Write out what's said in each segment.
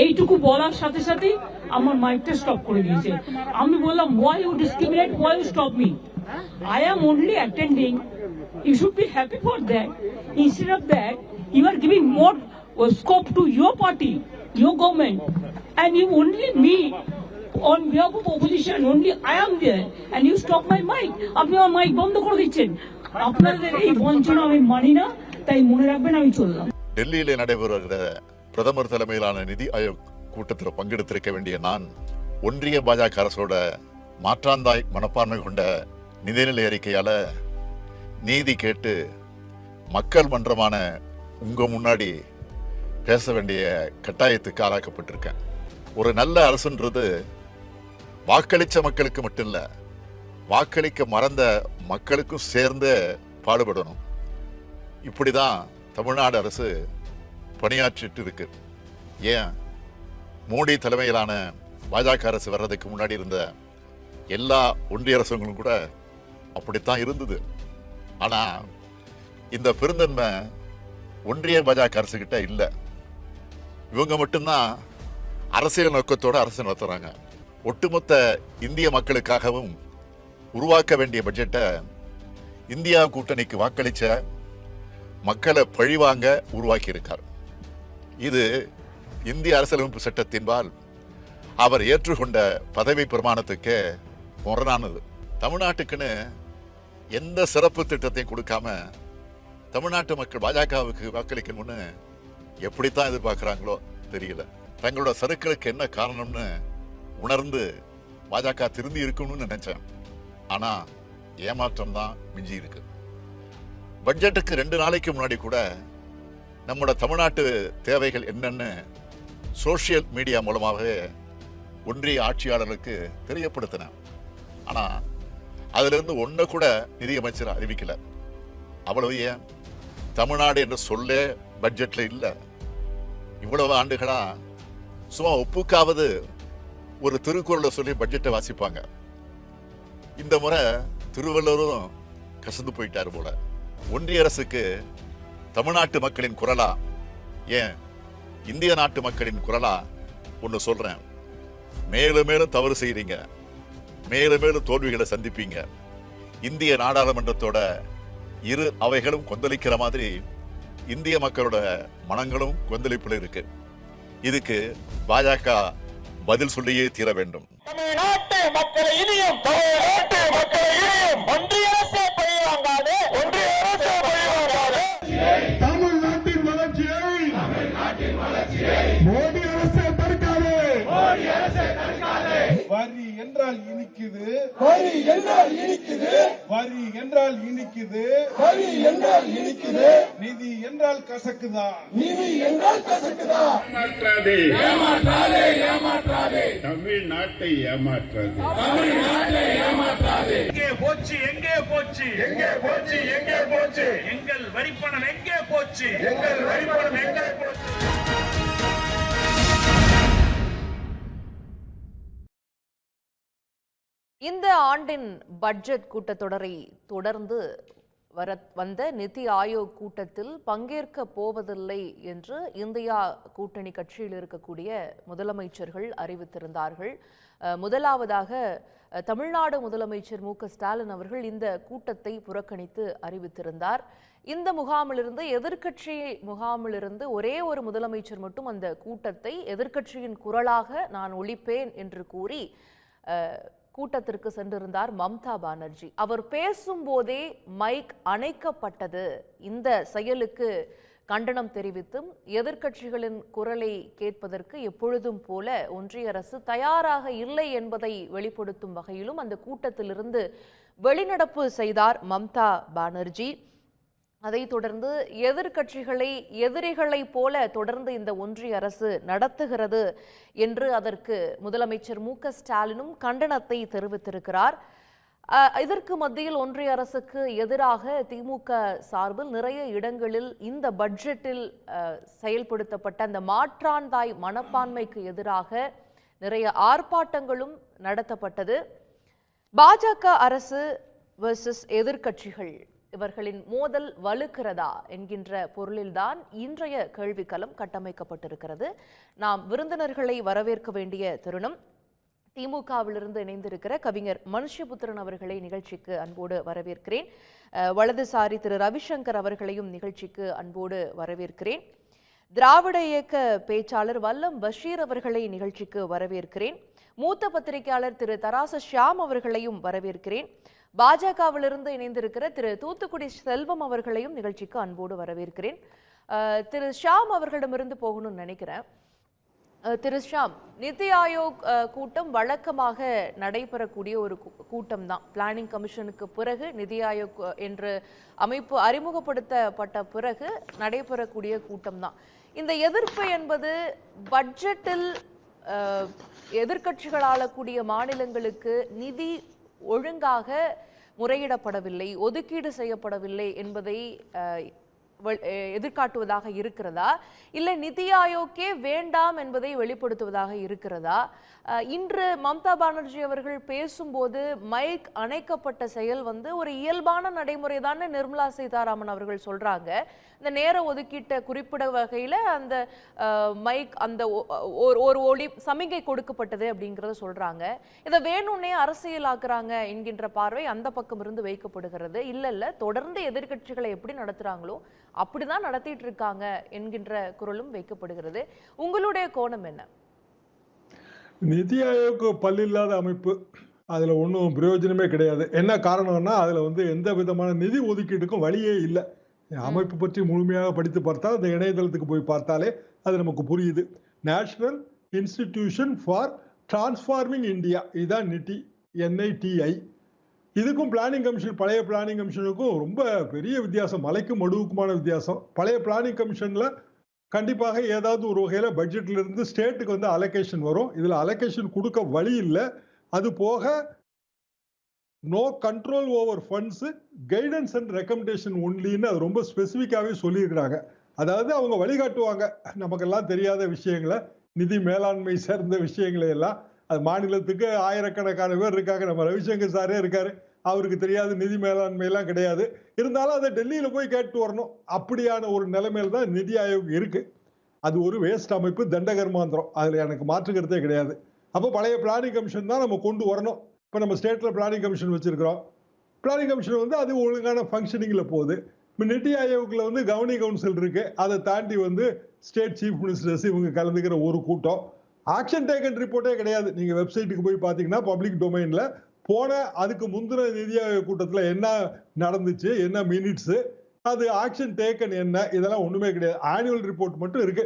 এইটুকু বলার সাথে সাথে আমার মাইকটা স্টপ করে দিয়েছে। আমি বললাম, why you discriminate, why you stop me? I am only attending. You should be happy for that. Instead of that, you are giving more scope to your party, your government, and you only me on behalf of opposition, only I am there, and you stop my mic. আপনি আমার mic বন্ধ করে দিচ্ছেন। আপনাদের এই বঞ্চনা আমি মানি না, তাই মনে রাখবেন আমি চললাম। டெல்லியிலே நடைபெறுகிற பிரதமர் தலைமையிலான நிதி ஆயோக் கூட்டத்தில் பங்கெடுத்திருக்க வேண்டிய நான் ஒன்றிய பாஜக அரசோட மாற்றாந்தாய் மனப்பான்மை கொண்ட நிதிநிலை அறிக்கையால நீதி கேட்டு மக்கள் மன்றமான உங்க முன்னாடி பேச வேண்டிய கட்டாயத்துக்கு ஆளாக்கப்பட்டிருக்கேன். ஒரு நல்ல அரசுன்றது வாக்களிச்ச மக்களுக்கு மட்டும் இல்ல, வாக்களிக்க மறந்த மக்களுக்கும் சேர்ந்து பாடுபடணும். இப்படிதான் தமிழ்நாடு அரசு பணியாற்றிட்டு இருக்கு. ஏன் மோடி தலைமையிலான பாஜக அரசு வர்றதுக்கு முன்னாடி இருந்த எல்லா ஒன்றிய அரசுகளும் கூட அப்படித்தான் இருந்தது. ஆனா இந்த பெருந்தன்மை ஒன்றிய பாஜக அரசு கிட்ட இல்லை. இவங்க மட்டும்தான் அரசியல் நோக்கத்தோட அரசு நடத்துறாங்க. ஒட்டுமொத்த இந்திய மக்களுக்காகவும் உருவாக்க வேண்டிய பட்ஜெட்டை இந்தியா கூட்டணிக்கு வாக்களிச்ச மக்களை பழிவாங்க உருவாக்கி இருக்கார். இது இந்திய அரசியலமைப்பு சட்டத்தின்பால் அவர் ஏற்றுக்கொண்ட பதவி பிரமாணத்துக்கு முரணானது. தமிழ்நாட்டுக்குன்னு எந்த சிறப்பு திட்டத்தையும் கொடுக்காம தமிழ்நாட்டு மக்கள் பாஜகவுக்கு வாக்களிக்கணும்னு எப்படித்தான் எதிர்பார்க்கிறாங்களோ தெரியல. தங்களோட சறுக்களுக்கு என்ன காரணம்னு உணர்ந்து பாஜக திரும்பி இருக்கணும்னு நினைச்சேன். ஆனா ஏமாற்றம் தான் மிஞ்சி இருக்கு. பட்ஜெட்டுக்கு 2 நாளைக்கு முன்னாடி கூட நம்மளோட தமிழ்நாட்டு தேவைகள் என்னன்னு சோசியல் மீடியா மூலமாகவே ஒன்றிய ஆட்சியாளர்களுக்கு தெரியப்படுத்தினேன். ஆனா அதுல இருந்து ஒன்ன கூட நிதியமைச்சர் அறிவிக்கல. அவ்வளவு ஏன் தமிழ்நாடு என்ற சொல்லே பட்ஜெட்ல இல்ல. இவ்வளவு ஆண்டுகளா சும்மா ஒப்புக்காவது ஒரு திருக்குறளை சொல்லி பட்ஜெட்டை வாசிப்பாங்க. இந்த முறை திருவள்ளுவரும் கசந்து போயிட்டாரு போல. ஒன்றிய அரசுக்கு தமிழ்நாட்டு மக்களின் குரலா, ஏன் இந்திய நாட்டு மக்களின் குரலா ஒன்னு சொல்றேன். மேலும் மேலும் தவறு செய்றீங்க, மேலும் மேலும் தோல்விகளை சந்திப்பீங்க. இந்திய நாடாளுமன்றத்தோட இரு அவைகளும் கொந்தளிக்கிற மாதிரி இந்திய மக்களோட மனங்களும் கொந்தளிப்புல இருக்கு. இதுக்கு பாஜக பதில் சொல்லியே தீர வேண்டும். தமிழ்நாட்டு மக்களை இனியும் தமிழ்நாட்டு மக்களை இனியும் ஒன்றிய அரசே பழிவாங்காது, ஒன்றிய அரசே பழிவாங்காது. தமிழ்நாட்டின் வளர்ச்சியை மோடி அரசே தடுக்காது, மோடி அரசே தடுக்காது. வரி என்றால் இனிக்குது, வரி என்றால் இனிக்குது, வரி என்றால் இனிக்குது, வரி என்றால் இனிக்குது. நிதி என்றால் கசக்குதா, நிதி என்றால் கசக்குதா. ஏமாற்றாதே, ஏமாற்றாதே, ஏமாற்றாதே. தமிழ்நாட்டை ஏமாற்றாதே, தமிழ்நாட்டை ஏமாற்றாதே. எங்கே போச்சு, எங்கே போச்சு, எங்கே போச்சு, எங்கே போச்சு, எங்கள் வரிப்பணம் எங்கே போச்சு, எங்கள் வரிப்பணம் எங்கே போச்சு. இந்த ஆண்டின் பட்ஜெட் கூட்டத்தொடரை தொடர்ந்து வந்த நிதி ஆயோக் கூட்டத்தில் பங்கேற்க போவதில்லை என்று இந்தியா கூட்டணி கட்சியில் இருக்கக்கூடிய முதலமைச்சர்கள் அறிவித்திருந்தார்கள். முதலாவதாக தமிழ்நாடு முதலமைச்சர் மு.க.ஸ்டாலின் அவர்கள் இந்த கூட்டத்தை புறக்கணித்து அறிவித்திருந்தார். இந்த முகாமிலிருந்து எதிர்க்கட்சி முகாமிலிருந்து ஒரே ஒரு முதலமைச்சர் மட்டும் அந்த கூட்டத்தை எதிர்க்கட்சியின் குரலாக நான் ஒழிப்பேன் என்று கூறி கூட்டத்திற்கு சென்றிருந்தார் மம்தா பானர்ஜி. அவர் பேசும்போதே மைக் அணைக்கப்பட்டது. இந்த செயலுக்கு கண்டனம் தெரிவித்தும் எதிர்க்கட்சிகளின் குரலை கேட்பதற்கு எப்பொழுதும் போல ஒன்றிய அரசு தயாராக இல்லை என்பதை வெளிப்படுத்தும் வகையிலும் அந்த கூட்டத்திலிருந்து வெளிநடப்பு செய்தார் மம்தா பானர்ஜி. அதைத் தொடர்ந்து எதிர்க்கட்சிகளை எதிரிகளைப் போல தொடர்ந்து இந்த ஒன்றிய அரசு நடத்துகிறது என்று அதற்கு முதலமைச்சர் மு.க.ஸ்டாலினும் கண்டனத்தை தெரிவித்திருக்கிறார். இதற்கு மத்தியில் ஒன்றிய அரசுக்கு எதிராக திமுக சார்பில் நிறைய இடங்களில் இந்த பட்ஜெட்டில் செயல்படுத்தப்பட்ட அந்த மாற்றாந்தாய் மனப்பான்மைக்கு எதிராக நிறைய ஆர்ப்பாட்டங்களும் நடத்தப்பட்டது. பாஜக அரசு வெர்சஸ் எதிர்க்கட்சிகள் இவர்களின் மோதல் வலுக்கிறதா என்கின்ற பொருளில்தான் இன்றைய கேள்விக்களம் கட்டமைக்கப்பட்டிருக்கிறது. நாம் விருந்தினர்களை வரவேற்க வேண்டிய தருணம். திமுகவிலிருந்து இணைந்திருக்கிற கவிஞர் மனுஷ்யபுத்திரன் அவர்களை நிகழ்ச்சிக்கு அன்போடு வரவேற்கிறேன். வலதுசாரி திரு ரவிசங்கர் அவர்களையும் நிகழ்ச்சிக்கு அன்போடு வரவேற்கிறேன். திராவிட இயக்க பேச்சாளர் வல்லம் பஷீர் அவர்களை நிகழ்ச்சிக்கு வரவேற்கிறேன். மூத்த பத்திரிகையாளர் திரு தராச ஷியாம் அவர்களையும் வரவேற்கிறேன். பாஜகவிலிருந்து இணைந்திருக்கிற திரு தூத்துக்குடி செல்வம் அவர்களையும் நிகழ்ச்சிக்கு அன்போடு வரவேற்கிறேன். திரு ஷியாம் அவர்களிடமிருந்து போகணும்னு நினைக்கிறேன். திரு ஷியாம், நிதி ஆயோக் கூட்டம் வழக்கமாக நடைபெறக்கூடிய ஒரு கூட்டம் தான். பிளானிங் கமிஷனுக்கு பிறகு நிதி ஆயோக் என்ற அமைப்பு அறிமுகப்படுத்தப்பட்ட பிறகு நடைபெறக்கூடிய கூட்டம் தான். இந்த எதிர்ப்பு என்பது பட்ஜெட்டில் எதிர்க்கட்சிகள் ஆளக்கூடிய மாநிலங்களுக்கு நிதி ஒழுங்காக முறையிடப்படவில்லை, ஒதுக்கீடு செய்யப்படவில்லை என்பதை எதிர்காட்டுவதாக இருக்கிறதா, இல்லை நிதி ஆயோக்கே வேண்டாம் என்பதை வெளிப்படுத்துவதாக இருக்கிறதா? இன்று மம்தா பானர்ஜி அவர்கள் பேசும்போது மைக் அணைக்கப்பட்ட செயல் ஒரு இயல்பான நடைமுறை தானே நிர்மலா சீதாராமன் அவர்கள் சொல்றாங்க. இந்த நேர ஒதுக்கீட்டை குறிப்பிட வகையில அந்த மைக் அந்த ஒரு ஒளி சமிகை கொடுக்கப்பட்டது அப்படிங்கிறத சொல்றாங்க. இதை வேணும்னே அரசியலாக்குறாங்க என்கின்ற பார்வை அந்த பக்கம் இருந்து வைக்கப்படுகிறது. இல்ல தொடர்ந்து எதிர்க்கட்சிகளை எப்படி நடத்துறாங்களோ அப்படிதான் நடத்திட்டு இருக்காங்க என்கின்ற குரலும் வைக்கப்படுகிறது. உங்களுடைய கோணம் என்ன? நிதி ஆயோக் பல்லில்லாத அமைப்பு, அதுல ஒன்றும் பிரயோஜனமே கிடையாது. என்ன காரணம்னா அதுல எந்த விதமான நிதி ஒதுக்கீட்டுக்கும் வழியே இல்லை. அமைப்பு பற்றி முழுமையாக படித்து பார்த்தால் அந்த இணையதளத்துக்கு போய் பார்த்தாலே அது நமக்கு புரியுது. National institution for transforming India, இதுதான் நிதி, NITI. இதுக்கும் பிளானிங் கமிஷன், பழைய பிளானிங் கமிஷனுக்கும் ரொம்ப பெரிய வித்தியாசம், மலைக்கும் மடுவுக்குமான வித்தியாசம். பழைய பிளானிங் கமிஷன்ல கண்டிப்பாக ஏதாவது ஒரு வகையில பட்ஜெட்ல இருந்து ஸ்டேட்டுக்கு அலோகேஷன் வரும். இதுல அலோகேஷன் கொடுக்க வழி இல்லை. அது போக no control over funds, guidance and recommendation ஒன்லின்னு அது ரொம்ப ஸ்பெசிஃபிக்காவே சொல்லியிருக்கிறாங்க. அதாவது அவங்க வழிகாட்டுவாங்க நமக்கெல்லாம் தெரியாத விஷயங்களை, நிதி மேலாண்மை சேர்ந்த விஷயங்களை எல்லாம். அது மாநிலத்துக்கு ஆயிரக்கணக்கான பேர் இருக்காங்க. நம்ம ரவிசங்கர் சாரே இருக்காரு, அவருக்கு தெரியாத நிதி மேலாண்மை எல்லாம் கிடையாது. இருந்தாலும் அதை டெல்லியில போய் கேட்டு வரணும். அப்படியான ஒரு நிலைமையில தான் நிதி ஆயோக் இருக்கு. அது ஒரு வேஸ்ட் அமைப்பு, தண்டகர்மாந்திரம், அதுல எனக்கு மாற்றுக்கிறதே கிடையாது. அப்போ பழைய பிளானிங் கமிஷன் தான் நம்ம கொண்டு வரணும். இப்போ நம்ம ஸ்டேட்ல பிளானிங் கமிஷன் வச்சிருக்கிறோம். பிளானிங் கமிஷன் அது ஒழுங்கான ஃபங்க்ஷனிங்ல போகுது. இப்போ நிதி ஆயோக்ல கவர்னிங் கவுன்சில் இருக்கு. அதை தாண்டி ஸ்டேட் சீஃப் மினிஸ்டர்ஸ் இவங்க கலந்துக்கிற ஒரு கூட்டம். ஆக்ஷன் டேக்கன் ரிப்போர்ட்டே கிடையாது. நீங்க வெப்சைட்டுக்கு போய் பாத்தீங்கன்னா பப்ளிக் டொமைன்ல போன அதுக்கு முந்தின நிதி ஆயோக் கூட்டத்தில் என்ன நடந்துச்சு, என்ன மினிட்ஸ், அது ஆக்ஷன் டேக்கன் என்ன, இதெல்லாம் ஒண்ணுமே கிடையாது. ஆனுவல் ரிப்போர்ட் மட்டும் இருக்கு.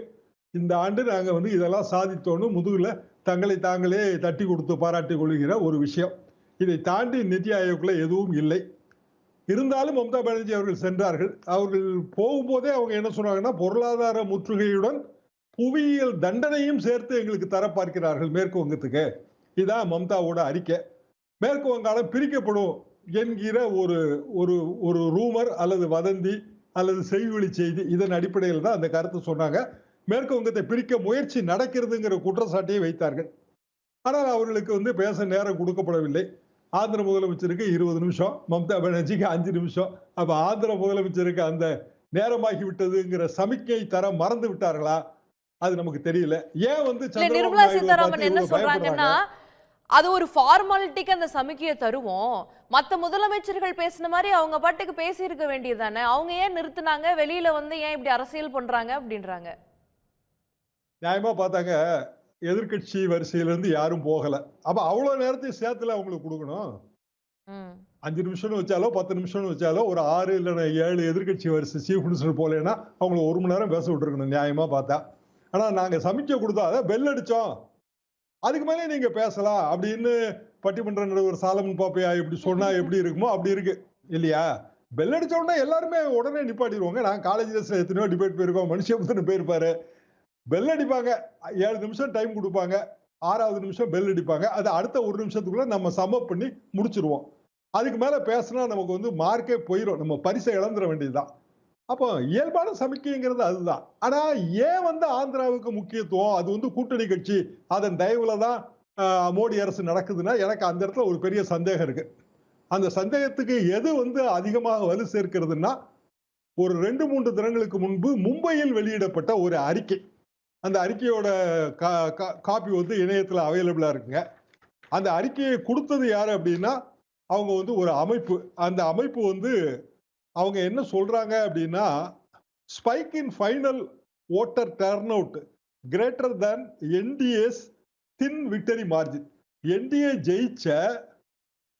இந்த ஆண்டு நாங்க இதெல்லாம் சாதித்தோன்னு முதுகுல தங்களை தாங்களே தட்டி கொடுத்து பாராட்டி கொள்கிற ஒரு விஷயம். இதை தாண்டி நிதி ஆயோக்ல எதுவும் இல்லை. இருந்தாலும் மம்தா பானர்ஜி அவர்கள் சென்றார்கள். அவர்கள் போகும்போதே அவங்க என்ன சொன்னாங்கன்னா, பொருளாதார முற்றுகையுடன் புவியியல் தண்டனையும் சேர்த்து எங்களுக்கு தர பார்க்கிறார்கள் மேற்கு வங்கத்துக்கு. இதான் மம்தாவோட அறிக்கை. மேற்கு வங்காளம் பிரிக்கப்படும் என்கிற ஒரு ஒரு ஒரு ரூமர் அல்லது வதந்தி அல்லது செய்வழி செய்தி, இதன் அடிப்படையில் தான் அந்த கருத்தை சொன்னாங்க. மேற்கு வங்கத்தை பிரிக்க முயற்சி நடக்கிறதுங்கிற குற்றச்சாட்டையை வைத்தார்கள். ஆனால் அவர்களுக்கு பேச நேரம் கொடுக்கப்படவில்லை. ஆந்திர முதலமைச்சருக்கு 20 நிமிஷம், மம்தா பானர்ஜிக்கு 5 நிமிஷம். அப்ப ஆந்திர முதலமைச்சருக்கு அந்த நேரமாகி விட்டதுங்கிற சமிக்கை தர மறந்து விட்டார்களா? அது நமக்கு தெரியல. ஏன் நிர்மலா சீதாராமன் என்ன சொல்றாங்கன்னா, அது ஒரு ஃபார்மாலிட்டிக்கு அந்த சமிக்கையை தருவோம், மத்த முதலமைச்சர்கள் பேசின மாதிரி அவங்க பாட்டுக்கு பேசி இருக்க வேண்டியதுதானே, அவங்க ஏன் நிறுத்தினாங்க, வெளியில ஏன் இப்படி அரசியல் பண்றாங்க அப்படின்றாங்க. நியாயமா பார்த்தாங்க, எதிர்கட்சி வரிசையிலிருந்து யாரும் போகல. அப்ப அவ்வளவு நேரத்தையும் சேர்த்துல அவங்களுக்கு கொடுக்கணும். 5 நிமிஷம்னு வச்சாலோ 10 நிமிஷம்னு வச்சாலோ ஒரு 6 இல்லைன்னா 7 எதிர்கட்சி வரிசை சீஃப் மினிஸ்டர் போலேன்னா அவங்களை 1 மணி நேரம் பேச விட்டுருக்கணும் நியாயமா பார்த்தா. ஆனா நாங்க சமிக்கை கொடுத்தா அதை பெல் அடிச்சோம், அதுக்கு மேலே நீங்க பேசலாம் அப்படின்னு பட்டிமன்ற நடுவர் சாலமன் பாப்பையா இப்படி சொன்னா எப்படி இருக்குமோ அப்படி இருக்கு இல்லையா? பெல் அடிச்ச உடனே எல்லாருமே உடனே நிப்பாட்டிடுவாங்க. நான் காலேஜ் டேஸ்ல எத்தனையோ டிபேட் போயிருக்கோம், மனுஷன் போயிருப்பாரு. பெல் அடிப்பாங்க, 7 நிமிஷம் டைம் கொடுப்பாங்க, 6வது நிமிஷம் பெல் அடிப்பாங்க. அது அடுத்த 1 நிமிஷத்துக்குள்ள நம்ம சம்மப் பண்ணி முடிச்சிருவோம். அதுக்கு மேல பேசினா நமக்கு மார்க்கே போயிடும், நம்ம பரிசை இழந்துட வேண்டியதுதான். அப்போ இயல்பான சமிக்கைங்கிறது அதுதான். ஆனா ஏன் ஆந்திராவுக்கு முக்கியத்துவம்? அது கூட்டணி கட்சி, அதன் தயவுல தான் மோடி அரசு நடக்குதுன்னா எனக்கு அந்த இடத்துல ஒரு பெரிய சந்தேகம் இருக்கு. அந்த சந்தேகத்துக்கு எது வந்து அதிகமாக வலு சேர்க்கிறதுனா, ஒரு 2-3 தினங்களுக்கு முன்பு மும்பையில் வெளியிடப்பட்ட ஒரு அறிக்கை. அந்த அறிக்கையோட காப்பி வந்து இணையத்தில் அவைலபிளா இருக்குங்க. அந்த அறிக்கையை கொடுத்தது யாரு அப்படின்னா, அவங்க வந்து ஒரு அமைப்பு. அந்த அமைப்பு வந்து அவங்க என்ன சொல்றாங்க அப்படின்னா, spike in final voter turnout greater than NDA's thin victory margin. NDA ஜெயிச்ச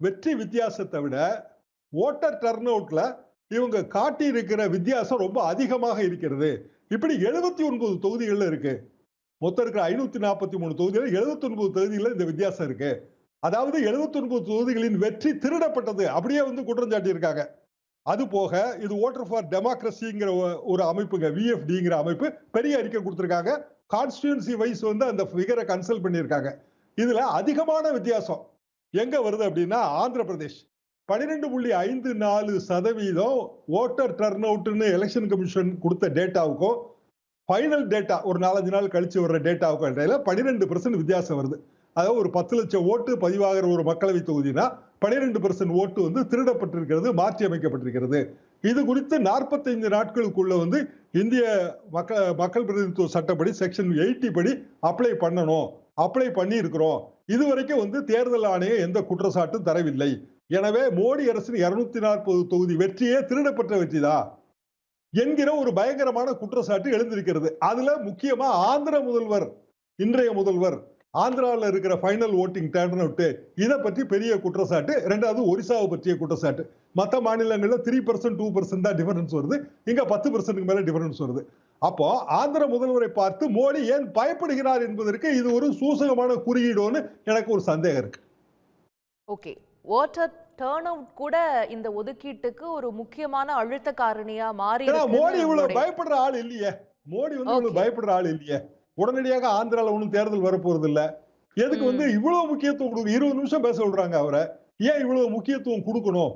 வெற்றி வித்தியாசத்தை விட ஓட்டர் டர்ன் அவுட்ல இவங்க காட்டி இருக்கிற வித்தியாசம் ரொம்ப அதிகமாக இருக்கிறது. இப்படி 79 தொகுதிகள்ல இருக்கு. மொத்தம் இருக்கிற 543 தொகுதிகள் 79 தொகுதிகளில் இந்த வித்தியாசம் இருக்கு. அதாவது 79 தொகுதிகளின் வெற்றி திருடப்பட்டது அப்படியே வந்து குற்றம் சாட்டி இருக்காங்க. அது போக இது ஓட்டர் ஃபார் டெமோக்ரஸிங்கிற ஒரு அமைப்புங்க, விஎஃப்டிங்கிற அமைப்பு பெரிய அறிக்கை கொடுத்திருக்காங்க. கான்ஸ்டிடியூன்சி வைஸ் வந்து அந்த ஃபிகரை கன்சல்ட் பண்ணியிருக்காங்க. இதுல அதிகமான வித்தியாசம் எங்க வருது அப்படின்னா, ஆந்திர பிரதேஷ் 12.54% ஓட்டர் டர்ன் அவுட்னு எலெக்ஷன் கமிஷன் கொடுத்த டேட்டாவுக்கும் ஃபைனல் டேட்டா ஒரு 4-5 நாள் கழிச்சு வர்ற டேட்டாவுக்கும் இடையில 12% வித்தியாசம் வருது. அதாவது ஒரு 10 லட்சம் ஓட்டு பதிவாகிற ஒரு மக்களவை தொகுதினா 12% ஓட்டு வந்து திருடப்பட்டிருக்கிறது, மாற்றி அமைக்கப்பட்டிருக்கிறது. இது குறித்து 45 நாட்களுக்குள்ள வந்து இந்திய மக்கள் பிரதிநிதித்துவ சட்டப்படி செக்ஷன் 80 படி அப்ளை பண்ணணும். அப்ளை பண்ணி இருக்கிறோம். இதுவரைக்கும் வந்து தேர்தல் ஆணையம் எந்த குற்றச்சாட்டும் தரவில்லை. எனவே மோடி அரசின் 240 தொகுதி வெற்றியே திருடப்பட்ட வெற்றிதான் என்கிற ஒரு பயங்கரமான குற்றச்சாட்டு எழுந்திருக்கிறது. அதுல முக்கியமா ஆந்திர முதல்வர், இன்றைய முதல்வர், ஆந்திராவில் இருக்கிற ஃபைனல் ஓட்டிங் டர்ன் அவுட் இதை பற்றி பெரிய குற்றச்சாட்டு. ரெண்டாவது ஒரிசாவை பற்றிய குற்றச்சாட்டு. மற்ற மாநிலங்கள்ல 3% 2% தான் டிஃபரன்ஸ் வருது, இங்க 10% மேல டிஃபரன்ஸ் வருது. அப்போ ஆந்திர முதல்வரை பார்த்து மோடி ஏன் பயப்படுகிறார் என்பதற்கு இது ஒரு சூசகமான குறியீடோன்னு எனக்கு ஒரு சந்தேகம் இருக்கு. ஓகே, ஓட்டர் டர்ன் அவுட் கூட இந்த ஒதுக்கீட்டுக்கு ஒரு முக்கியமான அழுத்த காரணியா மாறி மோடி இவ்வளவு பயப்படுற ஆள் இல்லையே. மோடி வந்து இவ்வளவு பயப்படுற ஆள் இல்லையே. உடனடியாக ஆந்திரால ஒன்றும் தேர்தல் வரப்போறது இல்ல. எதுக்கு வந்து இவ்வளவு முக்கியத்துவம் கொடுக்க 20 நிமிஷம் பேச விடுறாங்க அவரை? ஏன் இவ்வளவு முக்கியத்துவம் கொடுக்கணும்?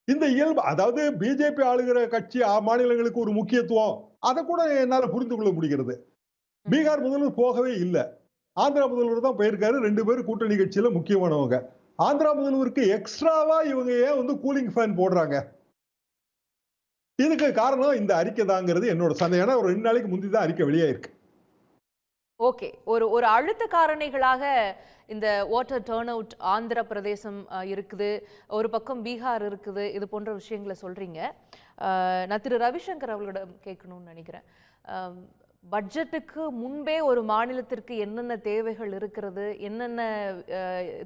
இந்த இயல்பு, அதாவது பிஜேபி ஆளுகிற கட்சி மாநிலங்களுக்கு ஒரு முக்கியத்துவம், அதை கூட என்னால புரிந்து கொள்ள முடிகிறது. பீகார் முதல்வர் போகவே இல்லை, ஆந்திரா முதல்வர் தான் போயிருக்காரு. 2 பேரும் கூட்டணி கட்சியில முக்கியமானவங்க. ஆந்திரா முதல்வருக்கு எக்ஸ்ட்ராவா இவங்க ஏன் வந்து கூலிங் ஃபேன் போடுறாங்க? இதுக்கு காரணம் இந்த அறிக்கை தாங்கிறது என்னோட சந்தேகம். ஏன்னா ஒரு 2 நாளைக்கு முந்தி தான் அறிக்கை வெளியாயிருக்கு. ஓகே, ஒரு அழுத்த காரணிகளாக இந்த வாட்டர் டர்ன் அவுட் ஆந்திர பிரதேசம் இருக்குது, ஒரு பக்கம் பீகார் இருக்குது, இது போன்ற விஷயங்களை சொல்றீங்க. நான் திரு ரவிசங்கர் அவர்களிடம் கேட்கணும்னு நினைக்கிறேன். பட்ஜெட்டுக்கு முன்பே ஒரு மாநிலத்திற்கு என்னென்ன தேவைகள் இருக்கிறது, என்னென்ன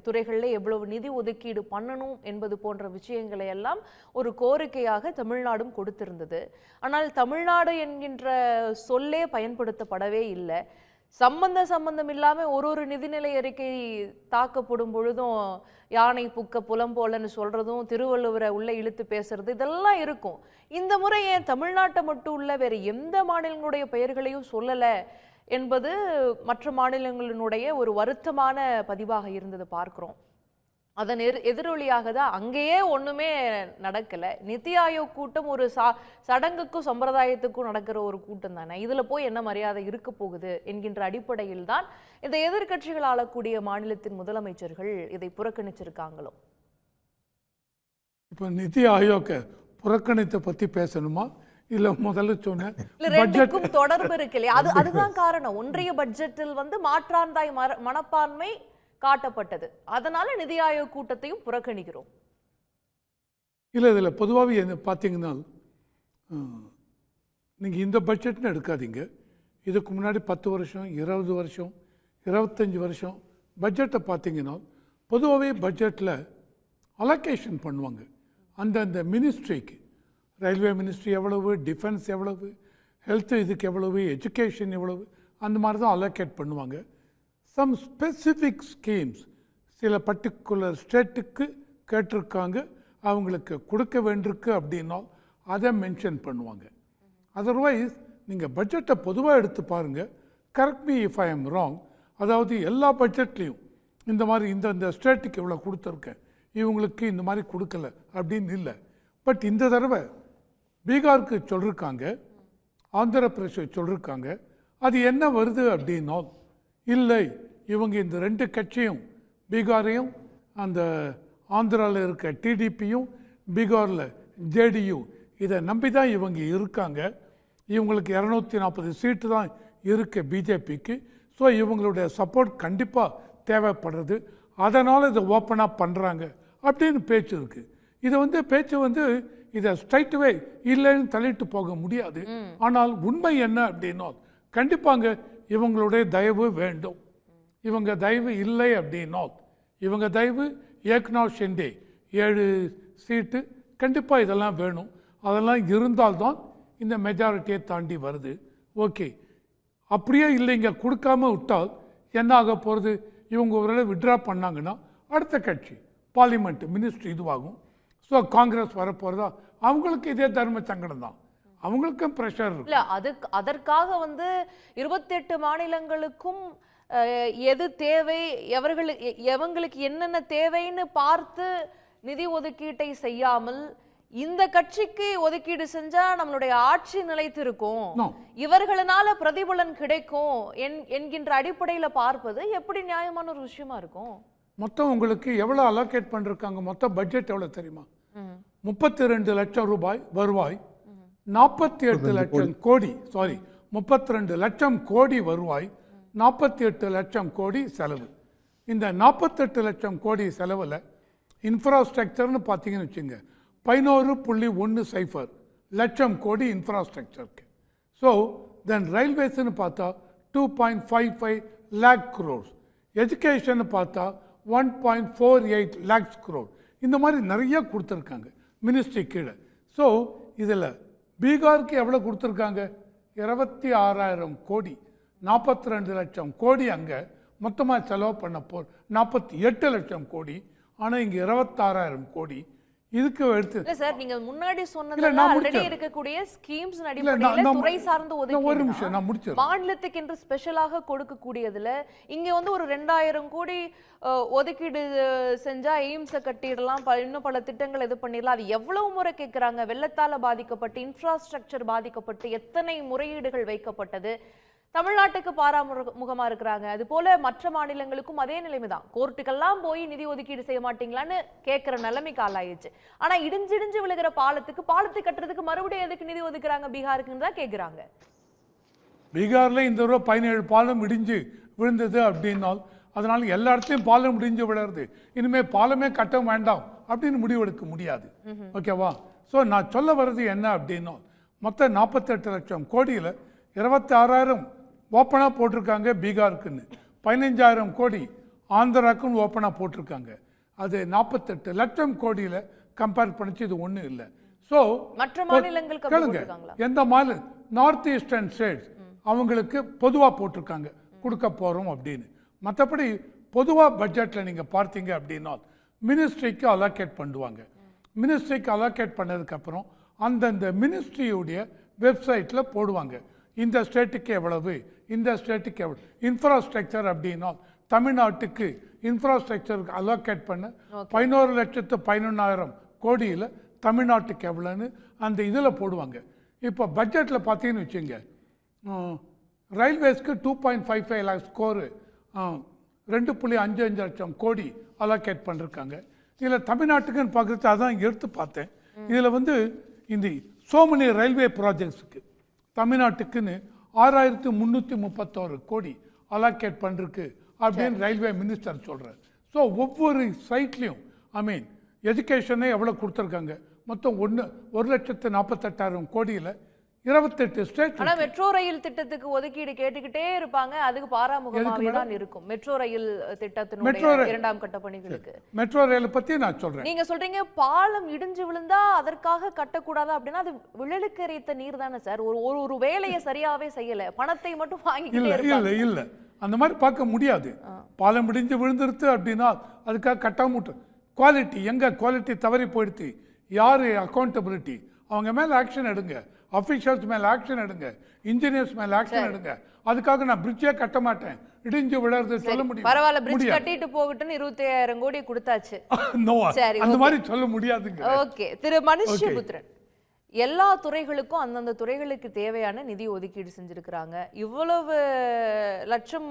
துறைகளில் எவ்வளவு நிதி ஒதுக்கீடு பண்ணணும் என்பது போன்ற விஷயங்களை எல்லாம் ஒரு கோரிக்கையாக தமிழ்நாடும் கொடுத்திருந்தது. ஆனால் தமிழ்நாடு என்கின்ற சொல்லே பயன்படுத்தப்படவே இல்லை. சம்பந்தம் இல்லாம ஒரு நிதிநிலை அறிக்கை தாக்கப்படும் பொழுதும் யானை புக்க புலம் போலன்னு சொல்றதும், திருவள்ளுவரை உள்ள இழுத்து பேசுறது, இதெல்லாம் இருக்கும். இந்த முறை ஏன் தமிழ்நாட்டை மட்டும் உள்ள வேற எந்த மாநிலங்களுடைய பெயர்களையும் சொல்லல என்பது மற்ற மாநிலங்களினுடைய ஒரு வருத்தமான பதிவாக இருந்தது பார்க்கிறோம். அதன் எதிரொலியாக தான் அங்கேயே ஒண்ணுமே நடக்கல. நிதி ஆயோக் கூட்டம் ஒரு சடங்குக்கும் சம்பிரதாயத்துக்கும் நடக்கிற ஒரு கூட்டம் தானே, இதுல போய் என்ன மரியாதை இருக்க போகுது என்கின்ற அடிப்படையில் தான் இந்த எதிர்கட்சிகள் ஆளக்கூடிய மாநிலத்தின் முதலமைச்சர்கள் இதை புறக்கணிச்சிருக்காங்களோ? இப்ப நிதி ஆயோக்க புறக்கணித்த பத்தி பேசணுமா, இல்ல முதல்ல சொன்ன ரெண்டுக்கும் தொடர்பு இருக்கு இல்லையா? அதுதான் காரணம். ஒன்றிய பட்ஜெட்டில் வந்து மாற்றாந்தாய் மனப்பான்மை காட்டப்பட்டது, அதனால நிதி ஆயோக் கூட்டத்தையும் புறக்கணிக்கிறோம். இல்லை, இதில் பொதுவாகவே என்ன பார்த்தீங்கன்னா, நீங்கள் இந்த பட்ஜெட்னு எடுக்காதீங்க. இதுக்கு முன்னாடி 10 வருஷம் 20 வருஷம் 25 வருஷம் பட்ஜெட்டை பார்த்தீங்கன்னா பொதுவாகவே பட்ஜெட்டில் அலோகேஷன் பண்ணுவாங்க. அந்தந்த மினிஸ்ட்ரிக்கு, ரயில்வே மினிஸ்ட்ரி எவ்வளவு, டிஃபென்ஸ் எவ்வளவு, ஹெல்த் இதுக்கு எவ்வளவு, எஜுகேஷன் எவ்வளவு, அந்த மாதிரி தான் அலோகேட் பண்ணுவாங்க. சம் ஸ்பெசிஃபிக் ஸ்கீம்ஸ் சில பர்டிகுலர் ஸ்டேட்டுக்கு கேட்டிருக்காங்க, அவங்களுக்கு கொடுக்க வேண்டியிருக்கு அப்படின்னா அதை மென்ஷன் பண்ணுவாங்க. அதர்வைஸ் நீங்கள் பட்ஜெட்டை பொதுவாக எடுத்து பாருங்கள். Correct me if I am wrong. அதாவது எல்லா பட்ஜெட்லேயும் இந்த மாதிரி இந்த ஸ்டேட்டுக்கு இவ்வளோ கொடுத்துருக்கேன், இவங்களுக்கு இந்த மாதிரி கொடுக்கல அப்படின்னு இல்லை. பட் இந்த தடவை பீகாருக்கு சொல்லியிருக்காங்க, ஆந்திர பிரதேச சொல்லியிருக்காங்க. அது என்ன வருது அப்படின்னா, இல்லை இவங்க இந்த 2 கட்சியும், பீகாரையும் அந்த ஆந்திராவில் இருக்க டிடிபியும் பீகாரில் ஜேடியு இதை நம்பி தான் இவங்க இருக்காங்க. இவங்களுக்கு 240 சீட்டு தான் இருக்குது பிஜேபிக்கு. ஸோ இவங்களுடைய சப்போர்ட் கண்டிப்பாக தேவைப்படுறது. அதனால் இதை ஓப்பனாக பண்ணுறாங்க அப்படின்னு பேச்சு இருக்குது. இது பேச்சு இதை ஸ்ட்ரைட்வே இல்லைன்னு தள்ளிட்டு போக முடியாது. ஆனால் உண்மை என்ன அப்படின்னா கண்டிப்பாங்க இவங்களுடைய தயவு வேண்டும். இவங்க தயவு இல்லை அப்படின்னா இவங்க தயவு ஏக்நாத் ஷிண்டே 7 சீட்டு கண்டிப்பாக இதெல்லாம் வேணும். அதெல்லாம் இருந்தால்தான் இந்த மெஜாரிட்டியை தாண்டி வருது. ஓகே, அப்படியே இல்லைங்க கொடுக்காம விட்டால் என்ன ஆக போகிறது? இவங்க ஒரு விட்ரா பண்ணாங்கன்னா அடுத்த கட்சி பார்லிமெண்ட் மினிஸ்ட்ரி இதுவாகும். ஸோ காங்கிரஸ் வரப்போகிறதா அவங்களுக்கு இதே தர்ம சங்கடம் தான். அவங்களுக்கும் ப்ரெஷர் இருக்கு. இல்ல அதற்காக 28 மாநிலங்களுக்கும் எது தேவை, எவங்களுக்கு என்னென்ன தேவைன்னு பார்த்து நிதி ஒதுக்கீட்டை செய்யாமல் இந்த கட்சிக்கு ஒதுக்கீடு செஞ்சா நம்மளுடைய ஆட்சி நிலைத்து இருக்கும், இவர்களால பிரதிபலன் கிடைக்கும் என்கின்ற அடிப்படையில பார்ப்பது எப்படி நியாயமான ஒரு விஷயமா இருக்கும்? மொத்தம் உங்களுக்கு எவ்வளவு அலோகேட் பண்ணிருக்காங்க? மொத்த பட்ஜெட் எவ்வளவு தெரியுமா? 32 லட்சம் ரூபாய் வருவாய், 48 லட்சம் கோடி 32 லட்சம் கோடி வருவாய், 48 லட்சம் கோடி செலவு. இந்த 48 லட்சம் கோடி செலவில் இன்ஃப்ராஸ்ட்ரக்சர்னு பார்த்தீங்கன்னு வச்சுங்க 11.10 லட்சம் கோடி இன்ஃப்ராஸ்ட்ரக்சருக்கு. ஸோ தென் ரயில்வேஸ்ன்னு பார்த்தா 2.55 lakh crores, எஜுகேஷன் பார்த்தா 1.48 lakhs crore. இந்த மாதிரி நிறைய கொடுத்துருக்காங்க மினிஸ்ட்ரி கீழே. ஸோ இதில் பீகாருக்கு எவ்வளோ கொடுத்துருக்காங்க? 26,000 கோடி, 42 லட்சம் கோடி அங்கே மொத்தமாக செலவு பண்ண 48 லட்சம் கோடி. ஆனால் இங்கே 26,000 கோடி. இதுக்கு எடுத்து சார் நீங்க முன்னாடி சொன்னதுல ஆல்ரெடி இருக்கக்கூடிய ஸ்கீம்ஸ் அடிப்படையில துறை சார்ந்த ஒரு நிமிஷம் நான் முடிச்சேன். மாநிலத்துக்கு என்று ஸ்பெஷலாக கொடுக்க கூடியதுல இங்க ஒரு 2,000 கோடி ஒதுக்கீடு செஞ்சா எய்ம்ஸை கட்டிடலாம், இன்னும் பல திட்டங்கள் இது பண்ணிடலாம். அது எவ்வளவு முறை கேட்கிறாங்க? வெள்ளத்தால பாதிக்கப்பட்டு இன்ஃப்ராஸ்ட்ரக்சர் பாதிக்கப்பட்டு எத்தனை முறையீடுகள் வைக்கப்பட்டது? தமிழ்நாட்டுக்கு பாராமுகமா இருக்கிறாங்க. அது போல மற்ற மாநிலங்களுக்கும் அதே நிலைமைதான். கோர்ட்டுக்கெல்லாம் போய் நிதி ஒதுக்கீடு செய்ய மாட்டீங்களான்னு கேட்கிற நிலைமைக்கு ஆளாயிடுச்சு. ஆனா இடிஞ்சு விழுகிற பாலத்தை கட்டுறதுக்கு மறுபடியும் எதுக்கு நிதி ஒதுக்குறாங்க பீகாருக்குன்னு தான் கேட்கிறாங்க. பீகார்ல இந்த தடவை 17 பாலம் இடிஞ்சு விழுந்தது அப்படின்னால் அதனால எல்லா இடத்தையும் பாலம் இடிஞ்சு விழுறது, இனிமே பாலமே கட்ட வேண்டாம் அப்படின்னு முடிவெடுக்க முடியாது. ஓகேவா? ஸோ நான் சொல்ல வர்றது என்ன அப்படின்னா மொத்தம் 48 லட்சம் கோடியில் 26,000 ஓப்பனாக போட்டிருக்காங்க பீகாருக்குன்னு, 15,000 கோடி ஆந்திராக்குன்னு ஓப்பனாக போட்டிருக்காங்க. அது 48 லட்சம் கோடியில் கம்பேர் பண்ணிச்சு இது ஒன்றும் இல்லை. ஸோ மற்ற மாநிலங்களுக்கு கேளுங்க, எந்த மாநில நார்த் ஈஸ்டர்ன் ஸ்டேட்ஸ் அவங்களுக்கு பொதுவாக போட்டிருக்காங்க கொடுக்க போகிறோம் அப்படின்னு. மற்றபடி பொதுவாக பட்ஜெட்டில் நீங்கள் பார்த்தீங்க அப்படின்னா மினிஸ்ட்ரிக்கு அலோகேட் பண்ணுவாங்க. மினிஸ்ட்ரிக்கு அலோகேட் பண்ணதுக்கப்புறம் அந்தந்த மினிஸ்ட்ரியுடைய வெப்சைட்டில் போடுவாங்க. இந்த ஸ்டேட்டுக்கு எவ்வளவு, இந்த ஸ்டேட்டுக்கு எவ்வளவு. இன்ஃப்ராஸ்ட்ரக்சர் அப்படின்னா தமிழ்நாட்டுக்கு இன்ஃப்ராஸ்ட்ரக்சருக்கு அலோகேட் பண்ண 11,11,000 கோடியில் தமிழ்நாட்டுக்கு எவ்வளோன்னு அந்த இதில் போடுவாங்க. இப்போ பட்ஜெட்டில் பார்த்தீங்கன்னு வச்சுங்க, ரயில்வேஸ்க்கு 2.55 lakhs கோரு 2.55 லட்சம் கோடி அலோகேட் பண்ணிருக்காங்க. இதில் தமிழ்நாட்டுக்குன்னு பார்க்குறது அதான் எடுத்து பார்த்தேன். இதில் இந்த so many ரயில்வே ப்ராஜெக்ட்ஸுக்கு தமிழ்நாட்டுக்குன்னு 6,331 கோடி அலோகேட் பண்ணிருக்கு அப்படின்னு ரயில்வே மினிஸ்டர் சொல்கிறார். ஸோ ஒவ்வொரு சைட்லேயும் எஜுகேஷனே எவ்வளோ கொடுத்துருக்காங்க, மொத்தம் 1,48,000 கோடியில் 28 ஸ்டேட். ஆனா மெட்ரோ ரயில் திட்டத்துக்கு ஒதுக்கீடு கேட்டுக்கிட்டே இருப்பாங்க, அதுக்கு பாராமுகமாவே தான் இருக்கும். மெட்ரோ ரயில் திட்டத்தினுடைய 2ஆம் கட்ட பணிகளுக்கு மெட்ரோ ரயில் பத்தி நான் சொல்றேன். நீங்க சொல்றீங்க பாலம் இடிஞ்சு விழுந்தா அதற்காக கட்டக்கூடாது அப்படின்னா அது விழலுக்கு எரித்த நீர் தானே சார். ஒரு வேலையை சரியாவே செய்யல, பணத்தை மட்டும் வாங்கிக்கிட்டே இருப்பாங்க. இல்ல அந்த மாதிரி பார்க்க முடியாது. பாலம் இடிஞ்சு விழுந்துருது அப்படின்னா அதுக்காக கட்டாம குவாலிட்டி எங்க குவாலிட்டி தவறி போயிடுது, யாரு அக்கௌண்டபிலிட்டி, அவங்க மேல ஆக்ஷன் எடுங்க, அஃபிஷியல்ஸ் மேல ஆக்ஷன் எடுங்க, இன்ஜினியர்ஸ் மேல ஆக்ஷன் எடுங்க. அதுக்காக நான் பிரிட்ஜே கட்ட மாட்டேன், இடிஞ்சு விழறது சொல்ல முடியும். பரவாயில்ல, பிரிட்ஜ் கட்டிட்டு போகட்டும்னு 25,000 கோடி கொடுத்தாச்சு. அந்த மாதிரி சொல்ல முடியாதுங்க. ஓகே, திரு மனுஷ்யபுத்திரன், எல்லா துறைகளுக்கும் அந்தந்த துறைகளுக்கு தேவையான நிதி ஒதுக்கீடு செஞ்சிருக்கிறாங்க. இவ்வளவு லட்சம்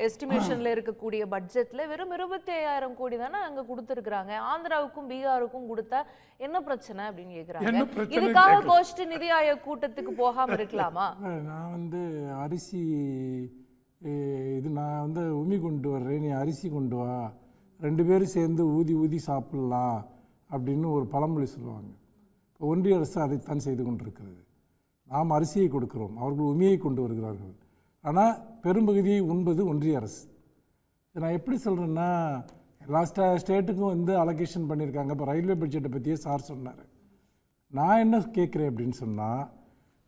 எஸ்டிமேஷன்ல இருக்கக்கூடிய பட்ஜெட்ல வெறும் 25,000 கோடி தானே அங்க கொடுத்துருக்காங்க. ஆந்திராவுக்கும் பீகாருக்கும் கொடுத்தா என்ன பிரச்சனை அப்படின்னு கேக்குறாங்க. இதுக்காக கோஷ்டி நிதி ஆயோக் கூட்டத்துக்கு போகாம இருக்கலாமா? நான் வந்து அரிசி நான் வந்து உமி கொண்டு வர்றேன், நீ அரிசி கொண்டு வா, 2 பேரும் சேர்ந்து ஊதி ஊதி சாப்பிடலாம் அப்படின்னு ஒரு பழமொழி சொல்லுவாங்க. இப்போ ஒன்றிய அரசு அதைத்தான் செய்து கொண்டிருக்கிறது. நாம் அரிசியை கொடுக்கிறோம், அவர்கள் உமியை கொண்டு வருகிறார்கள். ஆனால் பெரும்பகுதியை உண்பது ஒன்றிய அரசு. நான் எப்படி சொல்கிறேன்னா, எல்லா ஸ்டேட்டுக்கும் வந்து அலோகேஷன் பண்ணியிருக்காங்க. இப்போ ரயில்வே பட்ஜெட்டை பற்றியே சார் சொன்னார். நான் என்ன கேட்குறேன் அப்படின்னு சொன்னால்,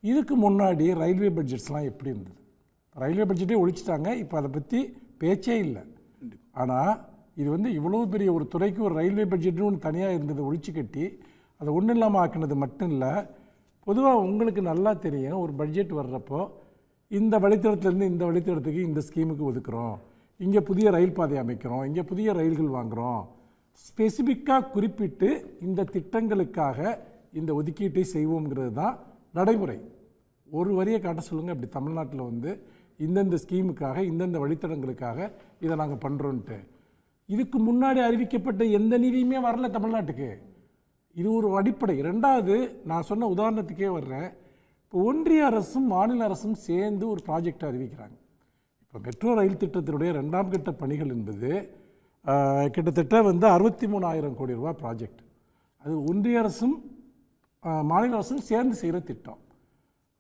இதுக்கு முன்னாடி ரயில்வே பட்ஜெட்ஸ்லாம் எப்படி இருந்தது? ரயில்வே பட்ஜெட்டே ஒழிச்சிட்டாங்க, இப்போ அதை பற்றி பேச்சே இல்லை. ஆனால் இது வந்து இவ்வளோ பெரிய ஒரு துறைக்கு ஒரு ரயில்வே பட்ஜெட்னு ஒன்று தனியாக இருந்ததை ஒழிச்சு கட்டி அதை ஒன்றும் இல்லாமல் ஆக்கினது மட்டும் இல்லை. பொதுவாக உங்களுக்கு நல்லா தெரியும், ஒரு பட்ஜெட் வர்றப்போ இந்த வழித்தடத்துலேருந்து இந்த வழித்தடத்துக்கு இந்த ஸ்கீமுக்கு ஒதுக்குறோம், இங்கே புதிய ரயில் பாதை அமைக்கிறோம், இங்கே புதிய ரயில்கள் வாங்குகிறோம், ஸ்பெசிஃபிக்காக குறிப்பிட்டு இந்த திட்டங்களுக்காக இந்த ஒதுக்கீட்டை செய்வோங்கிறது தான் நடைமுறை. ஒரு வரியை காட்ட சொல்லுங்கள், அப்படி தமிழ்நாட்டில் வந்து இந்தந்த ஸ்கீமுக்காக இந்தந்த வழித்தடங்களுக்காக இதை நாங்கள் பண்ணுறோன்ட்டு. இதுக்கு முன்னாடி அறிவிக்கப்பட்ட எந்த நிதியுமே வரல தமிழ்நாட்டுக்கு. இது ஒரு அடிப்படை. ரெண்டாவது, நான் சொன்ன உதாரணத்துக்கே வர்றேன். இப்போ ஒன்றிய அரசும் மாநில அரசும் சேர்ந்து ஒரு ப்ராஜெக்டை அறிவிக்கிறாங்க. இப்போ மெட்ரோ ரயில் திட்டத்தினுடைய 2ஆம் கட்ட பணிகள் என்பது கிட்டத்தட்ட வந்து 63,000 கோடி ரூபா ப்ராஜெக்ட். அது ஒன்றிய அரசும் மாநில அரசும் சேர்ந்து செய்கிற திட்டம்.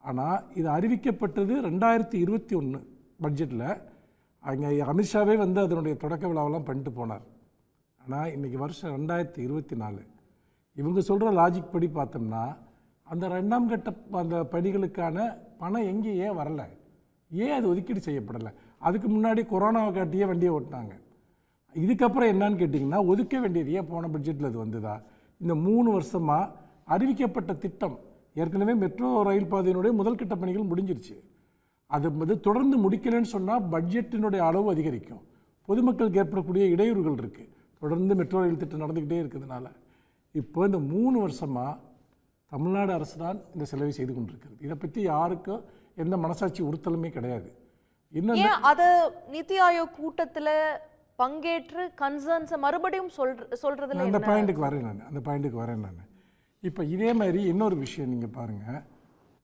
ஆனால் இது அறிவிக்கப்பட்டது 2021 பட்ஜெட்டில். அங்கே அமித்ஷாவே வந்து அதனுடைய தொடக்க விழாவெல்லாம் பண்ணிட்டு போனார். ஆனால் இன்றைக்கி வருஷம் 2024. இவங்க சொல்கிற லாஜிக் படி பார்த்தோம்னா அந்த 2ஆம் கட்ட அந்த பணிகளுக்கான பணம் எங்கே ஏன் வரலை, ஏன் அது ஒதுக்கீடு செய்யப்படலை? அதுக்கு முன்னாடி கொரோனாவை காட்டியே வண்டியை ஓட்டினாங்க. இதுக்கப்புறம் என்னன்னு கேட்டிங்கன்னா, ஒதுக்க வேண்டியது ஏன் போன பட்ஜெட்டில் அது வந்ததா? இந்த 3 வருஷமாக அறிவிக்கப்பட்ட திட்டம், ஏற்கனவே மெட்ரோ ரயில் பாதையினுடைய முதல் கட்ட பணிகள் முடிஞ்சிருச்சு. அது வந்து தொடர்ந்து முடிக்கலன்னு சொன்னால் பட்ஜெட்டினுடைய அளவு அதிகரிக்கும், பொதுமக்களுக்கு ஏற்படக்கூடிய இடையூறுகள் இருக்குது. தொடர்ந்து மெட்ரோ ரயில் திட்டம் நடந்துக்கிட்டே இருக்கிறதுனால இப்போ இந்த 3 வருஷமாக தமிழ்நாடு அரசு தான் இந்த செலவை செய்து கொண்டிருக்கிறது. இதை பற்றி யாருக்கும் எந்த மனசாட்சி உறுத்தலுமே கிடையாது. இன்னும் அதை நிதி ஆயோக் கூட்டத்தில் பங்கேற்று கன்சர்ன்ஸை மறுபடியும் சொல்றதுல அந்த பாயிண்ட்டுக்கு வரேன் நான். இப்போ இதே மாதிரி இன்னொரு விஷயம் நீங்கள் பாருங்கள்,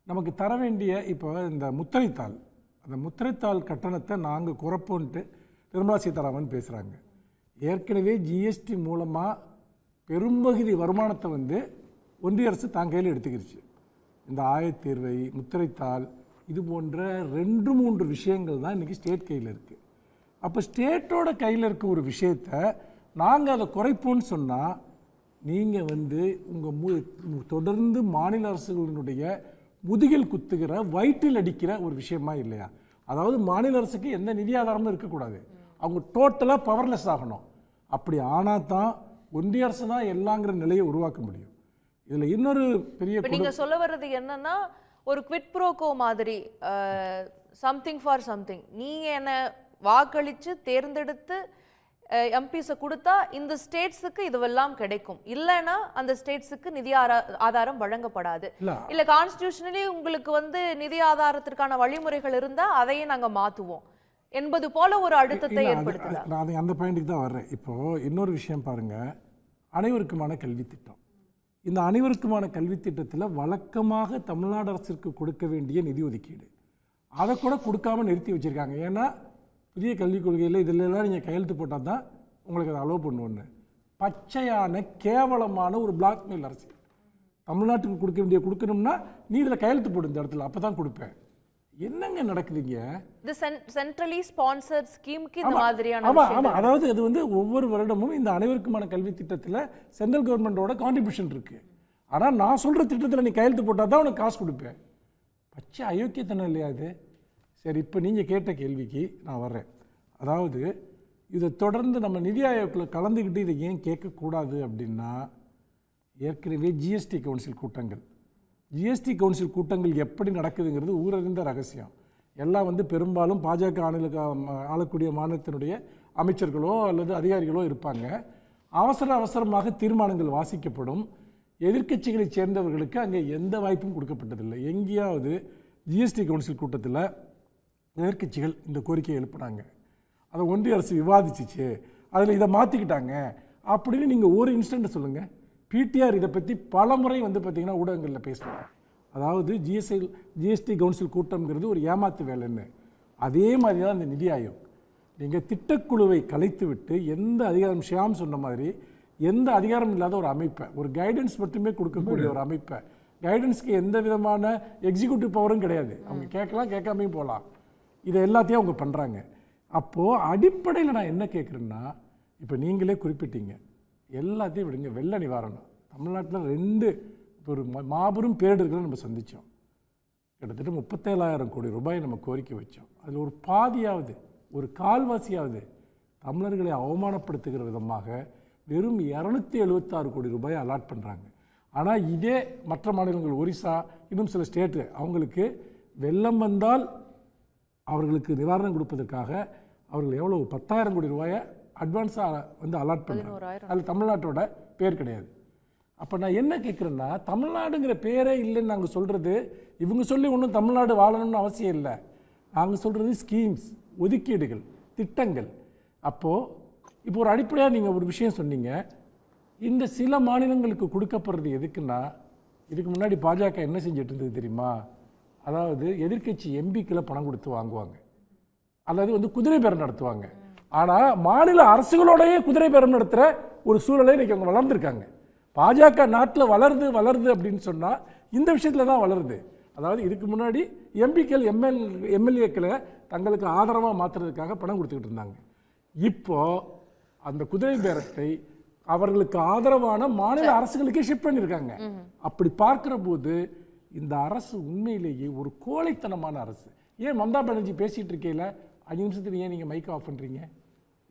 நமக்கு தர வேண்டிய இப்போ இந்த முத்திரைத்தாள், அந்த முத்திரைத்தாள் கட்டணத்தை நாங்கள் குறைப்போன்ட்டு நிர்மலா சீதாராமன் பேசுகிறாங்க. ஏற்கனவே ஜிஎஸ்டி மூலமாக பெரும்பகுதி வருமானத்தை வந்து ஒன்றிய அரசு தான் கையில் எடுத்துக்கிடுச்சு. இந்த ஆயத்தீர்வை, முத்திரைத்தாள், இது போன்ற 2-3 விஷயங்கள் தான் இன்றைக்கி ஸ்டேட் கையில் இருக்குது. அப்போ ஸ்டேட்டோட கையில் இருக்க ஒரு விஷயத்தை நாங்கள் அதை குறைப்போன்னு சொன்னால், நீங்கள் வந்து உங்கள் தொடர்ந்து மாநில அரசுகளினுடைய முதுகில் குத்துகிற, வயிற்றில் அடிக்கிற ஒரு விஷயமா இல்லையா? அதாவது மாநில அரசுக்கு எந்த நிதி ஆதாரமும் இருக்கக்கூடாது, அவங்க டோட்டலாக பவர்லெஸ் ஆகணும். அப்படி ஆனால் தான் ஒன்றிய அரசு தான் எல்லாங்கிற நிலையை உருவாக்க முடியும். இதில் இன்னொரு பெரிய நீங்கள் சொல்ல வர்றது என்னன்னா, ஒரு குவிட் ப்ரோகோ மாதிரி, சம்திங் ஃபார் சம்திங். நீங்கள் என்ன வாக்களித்து தேர்ந்தெடுத்து எம்பிஸை கொடுத்தா இந்த ஸ்டேட்ஸுக்கு இதுவெல்லாம் கிடைக்கும், இல்லைன்னா அந்த ஸ்டேட்ஸுக்கு நிதி ஆதாரம் வழங்கப்படாது. இல்லை கான்ஸ்டிடியூஷனலி உங்களுக்கு வந்து நிதி ஆதாரத்திற்கான வழிமுறைகள் இருந்தால் அதையே நாங்கள் மாற்றுவோம் என்பது போல ஒரு அழுத்தத்தை ஏற்படுத்துது. நான் அந்த பாயிண்ட்டுக்கு தான் வர்றேன். இப்போது இன்னொரு விஷயம் பாருங்கள், அனைவருக்குமான கல்வி திட்டம். இந்த அனைவருக்குமான கல்வி திட்டத்தில் வழக்கமாக தமிழ்நாடு அரசிற்கு கொடுக்க வேண்டிய நிதி ஒதுக்கீடு அதை கூட கொடுக்காம நிறுத்தி வச்சுருக்காங்க. ஏன்னா புதிய கல்விக் கொள்கையில் இதிலெல்லாம் நீங்கள் கையெழுத்து போட்டால் தான் உங்களுக்கு அதை அலோவ் பண்ணுவோன்னு. பச்சையான கேவலமான ஒரு பிளாக்மெயில் அரசு. தமிழ்நாட்டுக்கு கொடுக்க வேண்டிய கொடுக்கணும்னா நீ இதில் கையெழுத்து போடு இந்த இடத்துல, அப்போ தான் கொடுப்பேன். என்னங்க நடக்குதுங்க? இது சென்ட்ரலி ஸ்பான்சர்ட் ஸ்கீமுக்கு இந்த மாதிரியான ஆமாம். அதாவது அது வந்து ஒவ்வொரு வருடமும் இந்த அனைவருக்குமான கல்வி திட்டத்தில் சென்ட்ரல் கவர்மெண்டோட கான்ட்ரிபியூஷன் இருக்குது. ஆனால் நான் சொல்கிற திட்டத்தில் நீ கையெழுத்து போட்டால் தான் உனக்கு காசு கொடுப்பேன். பச்சை அயோக்கியத்தனம் இல்லையா அது? சரி, இப்போ நீங்கள் கேட்ட கேள்விக்கு நான் வர்றேன். அதாவது இதை தொடர்ந்து நம்ம நிதி ஆயோக்கில் கலந்துக்கிட்டு இதை ஏன் கேட்கக்கூடாது அப்படின்னா, ஏற்கனவே ஜிஎஸ்டி கவுன்சில் கூட்டங்கள் எப்படி நடக்குதுங்கிறது ஊரறிந்த ரகசியம். எல்லாம் வந்து பெரும்பாலும் பாஜக ஆளக்கூடிய மாநிலத்தினுடைய அமைச்சர்களோ அல்லது அதிகாரிகளோ இருப்பாங்க. அவசரமாக தீர்மானங்கள் வாசிக்கப்படும். எதிர்க்கட்சிகளை சேர்ந்தவர்களுக்கு அங்கே எந்த வாய்ப்பும் கொடுக்கப்பட்டதில்லை. எங்கேயாவது ஜிஎஸ்டி கவுன்சில் கூட்டத்தில் எதிர்க்கட்சிகள் இந்த கோரிக்கையை எழுப்புனாங்க, அதை ஒன்றிய அரசு விவாதிச்சிச்சு, அதில் இதை மாற்றிக்கிட்டாங்க அப்படின்னு நீங்கள் ஒரு இன்ஸ்டன்ட் சொல்லுங்கள். பிடிஆர் இதை பற்றி பல முறை வந்து பார்த்திங்கன்னா ஊடகங்களில் பேசுவாங்க. அதாவது ஜிஎஸ்டி கவுன்சில் கூட்டம்ங்கிறது ஒரு ஏமாத்து வேலைன்னு. அதே மாதிரி தான் இந்த நிதி ஆயோக். நீங்கள் திட்டக்குழுவை கலைத்து விட்டு எந்த அதிகாரம், ஷியாம் சொன்ன மாதிரி எந்த அதிகாரம் இல்லாத ஒரு அமைப்பை, ஒரு கைடன்ஸ் மட்டுமே கொடுக்கக்கூடிய ஒரு அமைப்பை, கைடன்ஸ்க்கு எந்த விதமான எக்ஸிக்யூட்டிவ் பவரும் கிடையாது, அவங்க கேட்கலாம் கேட்காமையும் போகலாம், இதை எல்லாத்தையும் அவங்க பண்ணுறாங்க. அப்போது அடிப்படையில் நான் என்ன கேட்குறேன்னா, இப்போ நீங்களே குறிப்பிட்டீங்க, எல்லாத்தையும் விடுங்க, வெள்ள நிவாரணம் தமிழ்நாட்டில் 2 ஒரு மாபெரும் பேரிடர்களை நம்ம சந்தித்தோம். கிட்டத்தட்ட 37,000 கோடி ரூபாய் நம்ம கோரிக்கை வச்சோம். அதில் ஒரு பாதியாவது, ஒரு கால்வாசியாவது தமிழர்களை அவமானப்படுத்துகிற விதமாக வெறும் 276 கோடி ரூபாயை அலாட் பண்ணுறாங்க. ஆனால் இதே மற்ற மாநிலங்கள், ஒரிசா, இன்னும் சில ஸ்டேட்டு, அவங்களுக்கு வெள்ளம் வந்தால் அவர்களுக்கு நிவாரணம் கொடுப்பதற்காக அவர்கள் எவ்வளோ 10,000 கோடி ரூபாயை அட்வான்ஸாக வந்து அலாட் பண்ணுறாங்க. அதில் தமிழ்நாட்டோட பேர் கிடையாது. அப்போ நான் என்ன கேட்குறேன்னா, தமிழ்நாடுங்கிற பேரே இல்லைன்னு நாங்கள் சொல்கிறது, இவங்க சொல்லி ஒன்றும் தமிழ்நாடு வாழணும்னு அவசியம் இல்லை. நாங்கள் சொல்கிறது ஸ்கீம்ஸ், ஒதுக்கீடுகள், திட்டங்கள். அப்போது இப்போ ஒரு அடிப்படையாக நீங்கள் ஒரு விஷயம் சொன்னீங்க, இந்த சில மாநிலங்களுக்கு கொடுக்கப்படுறது எதுக்குன்னா, இதுக்கு முன்னாடி பாஜக என்ன செஞ்சுட்டு இருந்தது தெரியுமா? அதாவது எதிர்க்கட்சி எம்பிக்களை பணம் கொடுத்து வாங்குவாங்க, அல்லது வந்து குதிரை பேரம் நடத்துவாங்க. ஆனால் மாநில அரசுகளோடையே குதிரை பேரம் நடத்துகிற ஒரு சூழலை இன்றைக்கி அவங்க வளர்ந்துருக்காங்க. பாஜக நாட்டில் வளருது அப்படின்னு சொன்னால் இந்த விஷயத்தில் தான் வளருது. அதாவது இதுக்கு முன்னாடி எம்பிக்கள் எம்எல்ஏக்களை தங்களுக்கு ஆதரவாக மாற்றுறதுக்காக பணம் கொடுத்துக்கிட்டு இருந்தாங்க. இப்போது அந்த குதிரை பேரத்தை அவர்களுக்கு ஆதரவான மாநில அரசுகளுக்கே ஷிஃப்ட் பண்ணியிருக்காங்க. அப்படி பார்க்குற போது இந்த அரசு உண்மையிலேயே ஒரு கோழைத்தனமான அரசு. ஏன் மம்தா பானர்ஜி பேசிகிட்டு இருக்கையில் 5 நிமிஷத்துக்கு ஏன் நீங்கள் மைக் ஆஃப் பண்ணுறீங்க?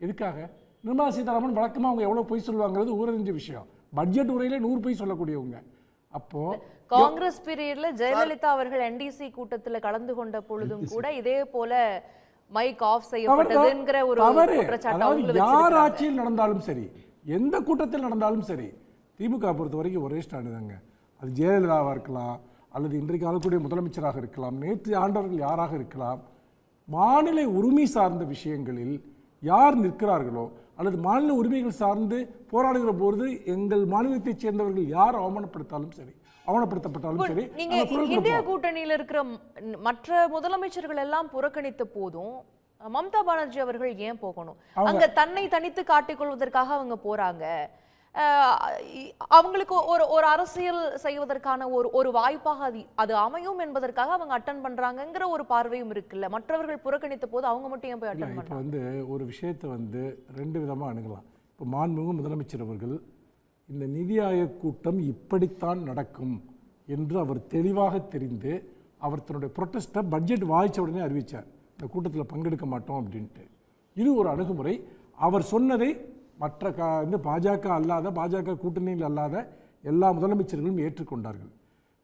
எதுக்காக? நிர்மலா சீதாராமன் வழக்கமாக அவங்க எவ்வளோ பொய் சொல்லுவாங்கிறது ஊரறிஞ்ச விஷயம். பட்ஜெட் உரையில 100 பொய் சொல்லக்கூடியவங்க. அப்போ காங்கிரஸ் பீரியட்ல ஜெயலலிதா அவர்கள் என்டிசி கூட்டத்தில் கலந்து கொண்ட பொழுதும் கூட இதே போல மைக் ஆஃப் செய்யப்பட்டதுங்கிற ஒரு குற்றச்சாட்டு யார் ஆட்சியில் நடந்தாலும் சரி, எந்த கூட்டத்தில் நடந்தாலும் சரி, திமுக பொறுத்த வரைக்கும் ஒரே ஸ்டாண்டு தாங்க. அது ஜெயலலிதாவாக இருக்கலாம், அல்லது இன்றைக்கு ஆளக்கூடிய முதலமைச்சராக இருக்கலாம், நேற்று ஆண்டவர்கள் யாராக இருக்கலாம், மாநில உரிமை சார்ந்த விஷயங்களில் யார் நிற்கிறார்களோ அல்லது மாநில உரிமைகள் சார்ந்து போராடுகிற போது எங்கள் மாநிலத்தைச் சேர்ந்தவர்கள் யார் அவமானப்படுத்தப்பட்டாலும் சரி, நீங்க இந்தியா கூட்டணியில் இருக்கிற மற்ற முதலமைச்சர்கள் எல்லாம் புறக்கணித்த போதும் மம்தா பானர்ஜி அவர்கள் ஏன் போகணும்? அங்க தன்னை தனித்து காட்டிக்கொள்வதற்காக அவங்க போறாங்க. அவங்களுக்கு ஒரு அரசியல் செய்வதற்கான ஒரு வாய்ப்பாக அது அமையும் என்பதற்காக அவங்க அட்டன் பண்றாங்கங்கிற ஒரு பார்வையும் இருக்குல்ல. மற்றவர்கள் புறக்கணித்த போது அவங்க மட்டும் ஏன் போய் அட்டன் பண்றாங்க? வந்து ஒரு விஷயத்தை வந்து 2 விதமா அணுகலாம். இப்போ மாண்புமிகு முதலமைச்சர் அவர்கள் இந்த நிதி ஆயோக் கூட்டம் இப்படித்தான் நடக்கும் என்று அவர் தெளிவாக தெரிந்து அவர் தன்னுடைய ப்ரொட்டஸ்ட்டை பட்ஜெட் வாய்ச்ச உடனே அறிவித்தார், இந்த கூட்டத்தில் பங்கெடுக்க மாட்டோம் அப்படின்ட்டு. இது ஒரு அணுகுமுறை. அவர் சொன்னதை மற்ற பாஜக அல்லாத, பாஜக கூட்டணியில் அல்லாத எல்லா முதலமைச்சர்களும் ஏற்றுக்கொண்டார்கள்.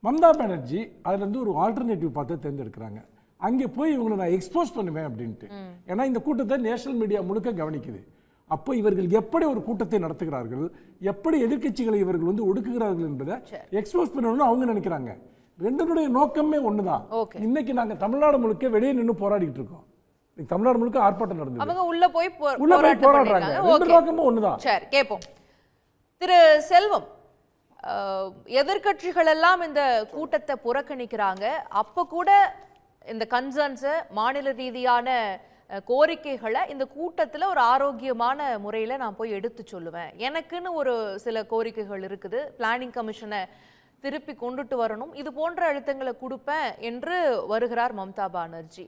மம்தா பானர்ஜி அதுலேருந்து ஒரு ஆல்டர்னேட்டிவ் பார்த்து தேர்ந்தெடுக்கிறாங்க. அங்கே போய் இவங்களை நான் எக்ஸ்போஸ் பண்ணுவேன் அப்படின்ட்டு. ஏன்னா இந்த கூட்டத்தை நேஷனல் மீடியா முழுக்க கவனிக்குது. அப்போ இவர்கள் எப்படி ஒரு கூட்டத்தை நடத்துகிறார்கள், எப்படி எதிர்க்கட்சிகளை இவர்கள் வந்து ஒடுக்குகிறார்கள் என்பதை எக்ஸ்போஸ் பண்ணணும்னு அவங்க நினைக்கிறாங்க. 2னுடைய நோக்கமே ஒண்ணுதான். இன்னைக்கு நாங்க தமிழ்நாடு முழுக்க வெளியே நின்று போராடிட்டு இருக்கோம். தமிழ்நாடு முழுக்க ஆர்ப்பாட்டம் நடந்தது. அவங்க உள்ள போய் போராடுறாங்க. 2 நோக்கமும் ஒண்ணுதான். சரி, கேட்போம். திரு செல்வம், எதிர்க்கட்சிகள் எல்லாம் இந்த கூட்டத்தை புறக்கணிக்கிறாங்க. அப்ப கூட இந்த கன்சர்ன்ஸ், மாநில ரீதியான கோரிக்கைகளை இந்த கூட்டத்தில் ஒரு ஆரோக்கியமான முறையில் நான் போய் எடுத்து சொல்லுவேன். எனக்குன்னு ஒரு சில கோரிக்கைகள் இருக்குது, பிளானிங் கமிஷனை திருப்பி கொண்டுட்டு வரணும், இது போன்ற அழுத்தங்களை கொடுப்பேன் என்று வருகிறார் மம்தா பானர்ஜி.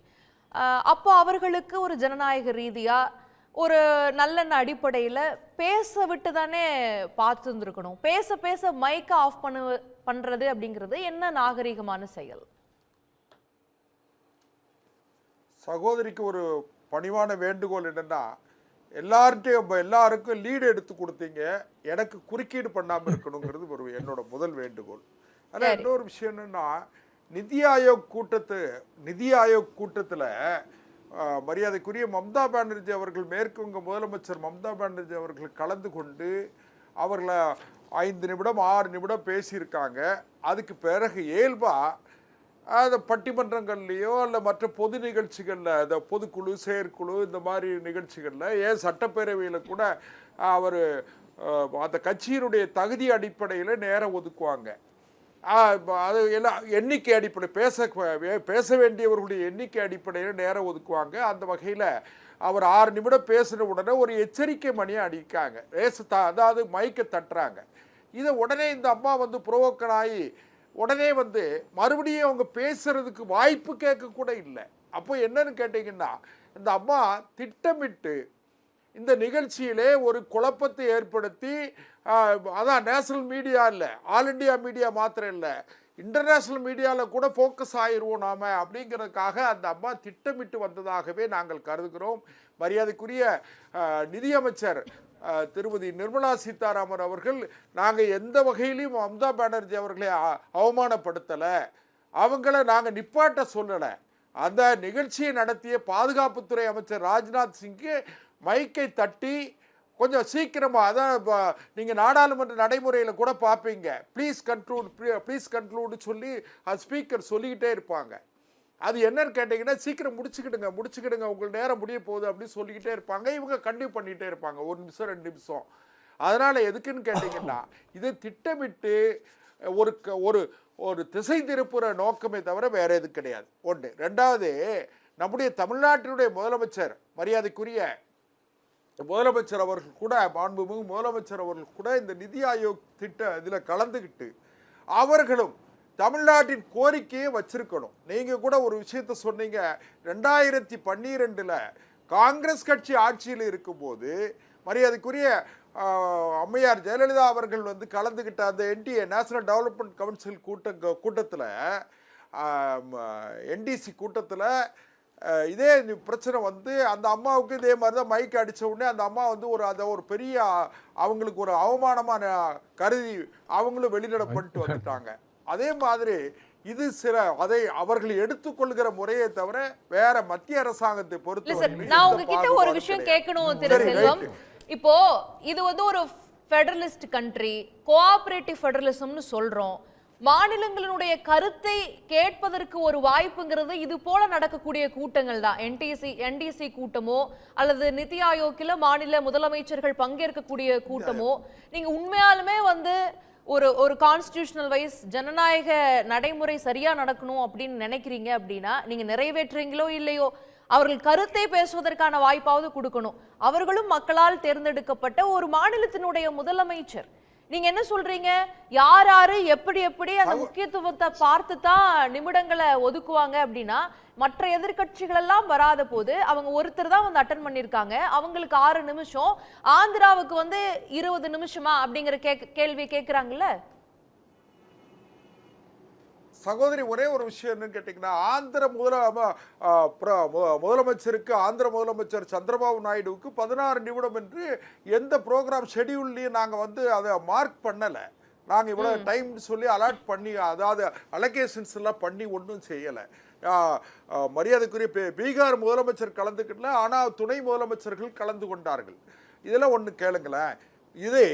அப்போ அவர்களுக்கு ஒரு ஜனநாயக ரீதியா ஒரு நல்லெண்ண அடிப்படையில் பேச விட்டு தானே பார்த்துருந்துருக்கணும். பேச பேச மைக்கை ஆஃப் பண்றது அப்படிங்கிறது என்ன நாகரிகமான செயல்? சகோதரிக்கு ஒரு பணிவான வேண்டுகோள் என்னன்னா, எல்லாருக்கும் லீடு எடுத்து கொடுத்தீங்க, எனக்கு குறுக்கீடு பண்ணாமல் இருக்கணுங்கிறது ஒரு என்னோட முதல் வேண்டுகோள். ஆனால் இன்னொரு விஷயம் என்னன்னா, நிதி ஆயோக் கூட்டத்தில் மரியாதைக்குரிய மம்தா பானர்ஜி அவர்கள், மேற்கு வங்க முதலமைச்சர் மம்தா பானர்ஜி அவர்கள் கலந்து கொண்டு 5 நிமிடம் 6 நிமிடம் பேசியிருக்காங்க. அதுக்கு பிறகு இயல்பா அந்த பட்டிமன்றங்கள்லையோ அல்ல மற்ற பொது நிகழ்ச்சிகளில், இந்த பொதுக்குழு செயற்குழு இந்த மாதிரி நிகழ்ச்சிகளில், ஏன் சட்டப்பேரவையில் கூட அவர் அந்த கட்சியினுடைய தகுதி அடிப்படையில் நேரம் ஒதுக்குவாங்க. அது எல்லாம் எண்ணிக்கை அடிப்படை பேச வேண்டியவர்களுடைய எண்ணிக்கை அடிப்படையில் நேரம் ஒதுக்குவாங்க. அந்த வகையில் அவர் 6 நிமிடம் பேசின உடனே ஒரு எச்சரிக்கை மணியை அடிக்காங்க, அதாவது மைக்கை தட்டுறாங்க. இதை உடனே இந்த அம்மா வந்து புரோவோக்கன் ஆகி உடனே வந்து மறுபடியும் அவங்க பேசுறதுக்கு வாய்ப்பு கேட்க கூட இல்லை. அப்போ என்னன்னு கேட்டிங்கன்னா, இந்த அம்மா திட்டமிட்டு இந்த நிகழ்ச்சியிலே ஒரு குழப்பத்தை ஏற்படுத்தி, அதான் நேஷனல் மீடியா இல்லை, ஆல் இண்டியா மீடியா மாத்திரம் இல்லை, இன்டர்நேஷ்னல் மீடியாவில் கூட ஃபோக்கஸ் ஆயிடுவோம் நாம் அப்படிங்கிறதுக்காக அந்த அம்மா திட்டமிட்டு வந்ததாகவே நாங்கள் கருதுகிறோம். மரியாதைக்குரிய நிதியமைச்சர் திருமதி நிர்மலா சீதாராமன் அவர்கள், நாங்கள் எந்த வகையிலையும் மம்தா பானர்ஜி அவர்களை அவமானப்படுத்தலை, அவங்கள நாங்கள் நிப்பாட்ட சொல்லலை. அந்த நிகழ்ச்சியை நடத்திய பாதுகாப்புத்துறை அமைச்சர் ராஜ்நாத் சிங்கு மைக்கை தட்டி கொஞ்சம் சீக்கிரமாக, அதான் நீங்கள் நாடாளுமன்ற நடைமுறையில் கூட பார்ப்பீங்க, ப்ளீஸ் கன்க்ளூடு சொல்லி அது ஸ்பீக்கர் சொல்லிக்கிட்டே இருப்பாங்க. அது என்னன்னு கேட்டிங்கன்னா, சீக்கிரம் முடிச்சுக்கிடுங்க உங்களுக்கு நேரம் முடிய போகுது அப்படின்னு சொல்லிக்கிட்டே இருப்பாங்க. இவங்க கண்டினியூ பண்ணிகிட்டே இருப்பாங்க 1 நிமிஷம் 2 நிமிஷம். அதனால் எதுக்குன்னு கேட்டிங்கன்னா, இது திட்டமிட்டு ஒரு திசை திருப்புற நோக்கமே தவிர வேறு எது கிடையாது. 1. 2வது, நம்முடைய தமிழ்நாட்டினுடைய முதலமைச்சர் மரியாதைக்குரிய முதலமைச்சர் அவர்கள் கூட, மாண்புமிகு முதலமைச்சர் அவர்கள் கூட இந்த நிதி ஆயோக் இதில் கலந்துக்கிட்டு அவர்களும் தமிழ்நாட்டின் கோரிக்கையை வச்சிருக்கணும். நீங்கள் கூட ஒரு விஷயத்த சொன்னீங்க, 2012 காங்கிரஸ் கட்சி ஆட்சியில் இருக்கும்போது மரியாதைக்குரிய அம்மையார் ஜெயலலிதா அவர்கள் வந்து கலந்துக்கிட்ட அந்த NDA நேஷனல் டெவலப்மெண்ட் கவுன்சில் கூட்டத்தில் NDC கூட்டத்தில் இதே பிரச்சனை வந்து அந்த அம்மாவுக்கு இதே மாதிரி தான் மைக் அடித்த உடனே அந்த அம்மா வந்து ஒரு பெரிய அவங்களுக்கு ஒரு அவமானமான கருதி அவங்களும் வெளிநடப்பட்டு வந்துட்டாங்க. அதே மாதிரி இது அதை அவர்கள் எடுத்துக்கொள்கிற முறையை தவிர வேற மத்திய அரசாங்கத்தை பொறுத்து நான் உங்ககிட்ட ஒரு விஷயம் கேட்கணும் திரு செல்வம். இப்போ இது வந்து ஒரு ஃபெடரலிஸ்ட் கண்ட்ரி, கோஆபரேட்டிவ் ஃபெடரலிசம்னு சொல்றோம். மாநிலங்களுடைய கருத்தை கேட்பதற்கு ஒரு வாய்ப்புங்கிறது இது போல நடக்கக்கூடிய கூட்டங்கள் தான். NDC கூட்டமோ அல்லது நிதி ஆயோக்கில் மாநில முதலமைச்சர்கள் பங்கேற்கக்கூடிய கூட்டமோ, நீங்க உண்மையாலுமே வந்து ஒரு கான்ஸ்டிடியூஷனல் வைஸ் ஜனநாயக நடைமுறை சரியா நடக்கணும் அப்படின்னு நினைக்கிறீங்க அப்படின்னா, நீங்க நிறைவேற்றுறீங்களோ இல்லையோ, அவர்கள் கருத்தை பேசுவதற்கான வாய்ப்பாவது கொடுக்கணும். அவர்களும் மக்களால் தேர்ந்தெடுக்கப்பட்ட ஒரு மாநிலத்தினுடைய முதலமைச்சர். நீங்க என்ன சொல்றீங்க, யாரு எப்படி அந்த முக்கியத்துவத்தை பார்த்து தான் நிமிடங்களை ஒதுக்குவாங்க அப்படின்னா, மற்ற எதிர்கட்சிகள் எல்லாம் வராத போது அவங்க ஒருத்தர் தான் வந்து அட்டன் பண்ணிருக்காங்க, அவங்களுக்கு 6 நிமிஷம், ஆந்திராவுக்கு வந்து 20 நிமிஷமா அப்படிங்கிற கேள்வி கேட்கிறாங்கல்ல. சகோதரி, ஒரே ஒரு விஷயம் என்னன்னு கேட்டிங்கன்னா, முதலமைச்சருக்கு ஆந்திர முதலமைச்சர் சந்திரபாபு நாயுடுவுக்கு 16 நிமிடம் என்று எந்த ப்ரோக்ராம் ஷெடியூல்லையும் நாங்கள் வந்து அதை மார்க் பண்ணலை. நாங்கள் இவ்வளோ டைம் சொல்லி அலாட் பண்ணி, அதாவது அலோகேஷன்ஸ் எல்லாம் பண்ணி ஒன்றும் செய்யலை. மரியாதைக்குரிய பீகார் முதலமைச்சர் கலந்துக்கிட்டல, ஆனால் துணை முதலமைச்சர்கள் கலந்து கொண்டார்கள். இதெல்லாம் ஒன்று கேளுங்களேன். இதை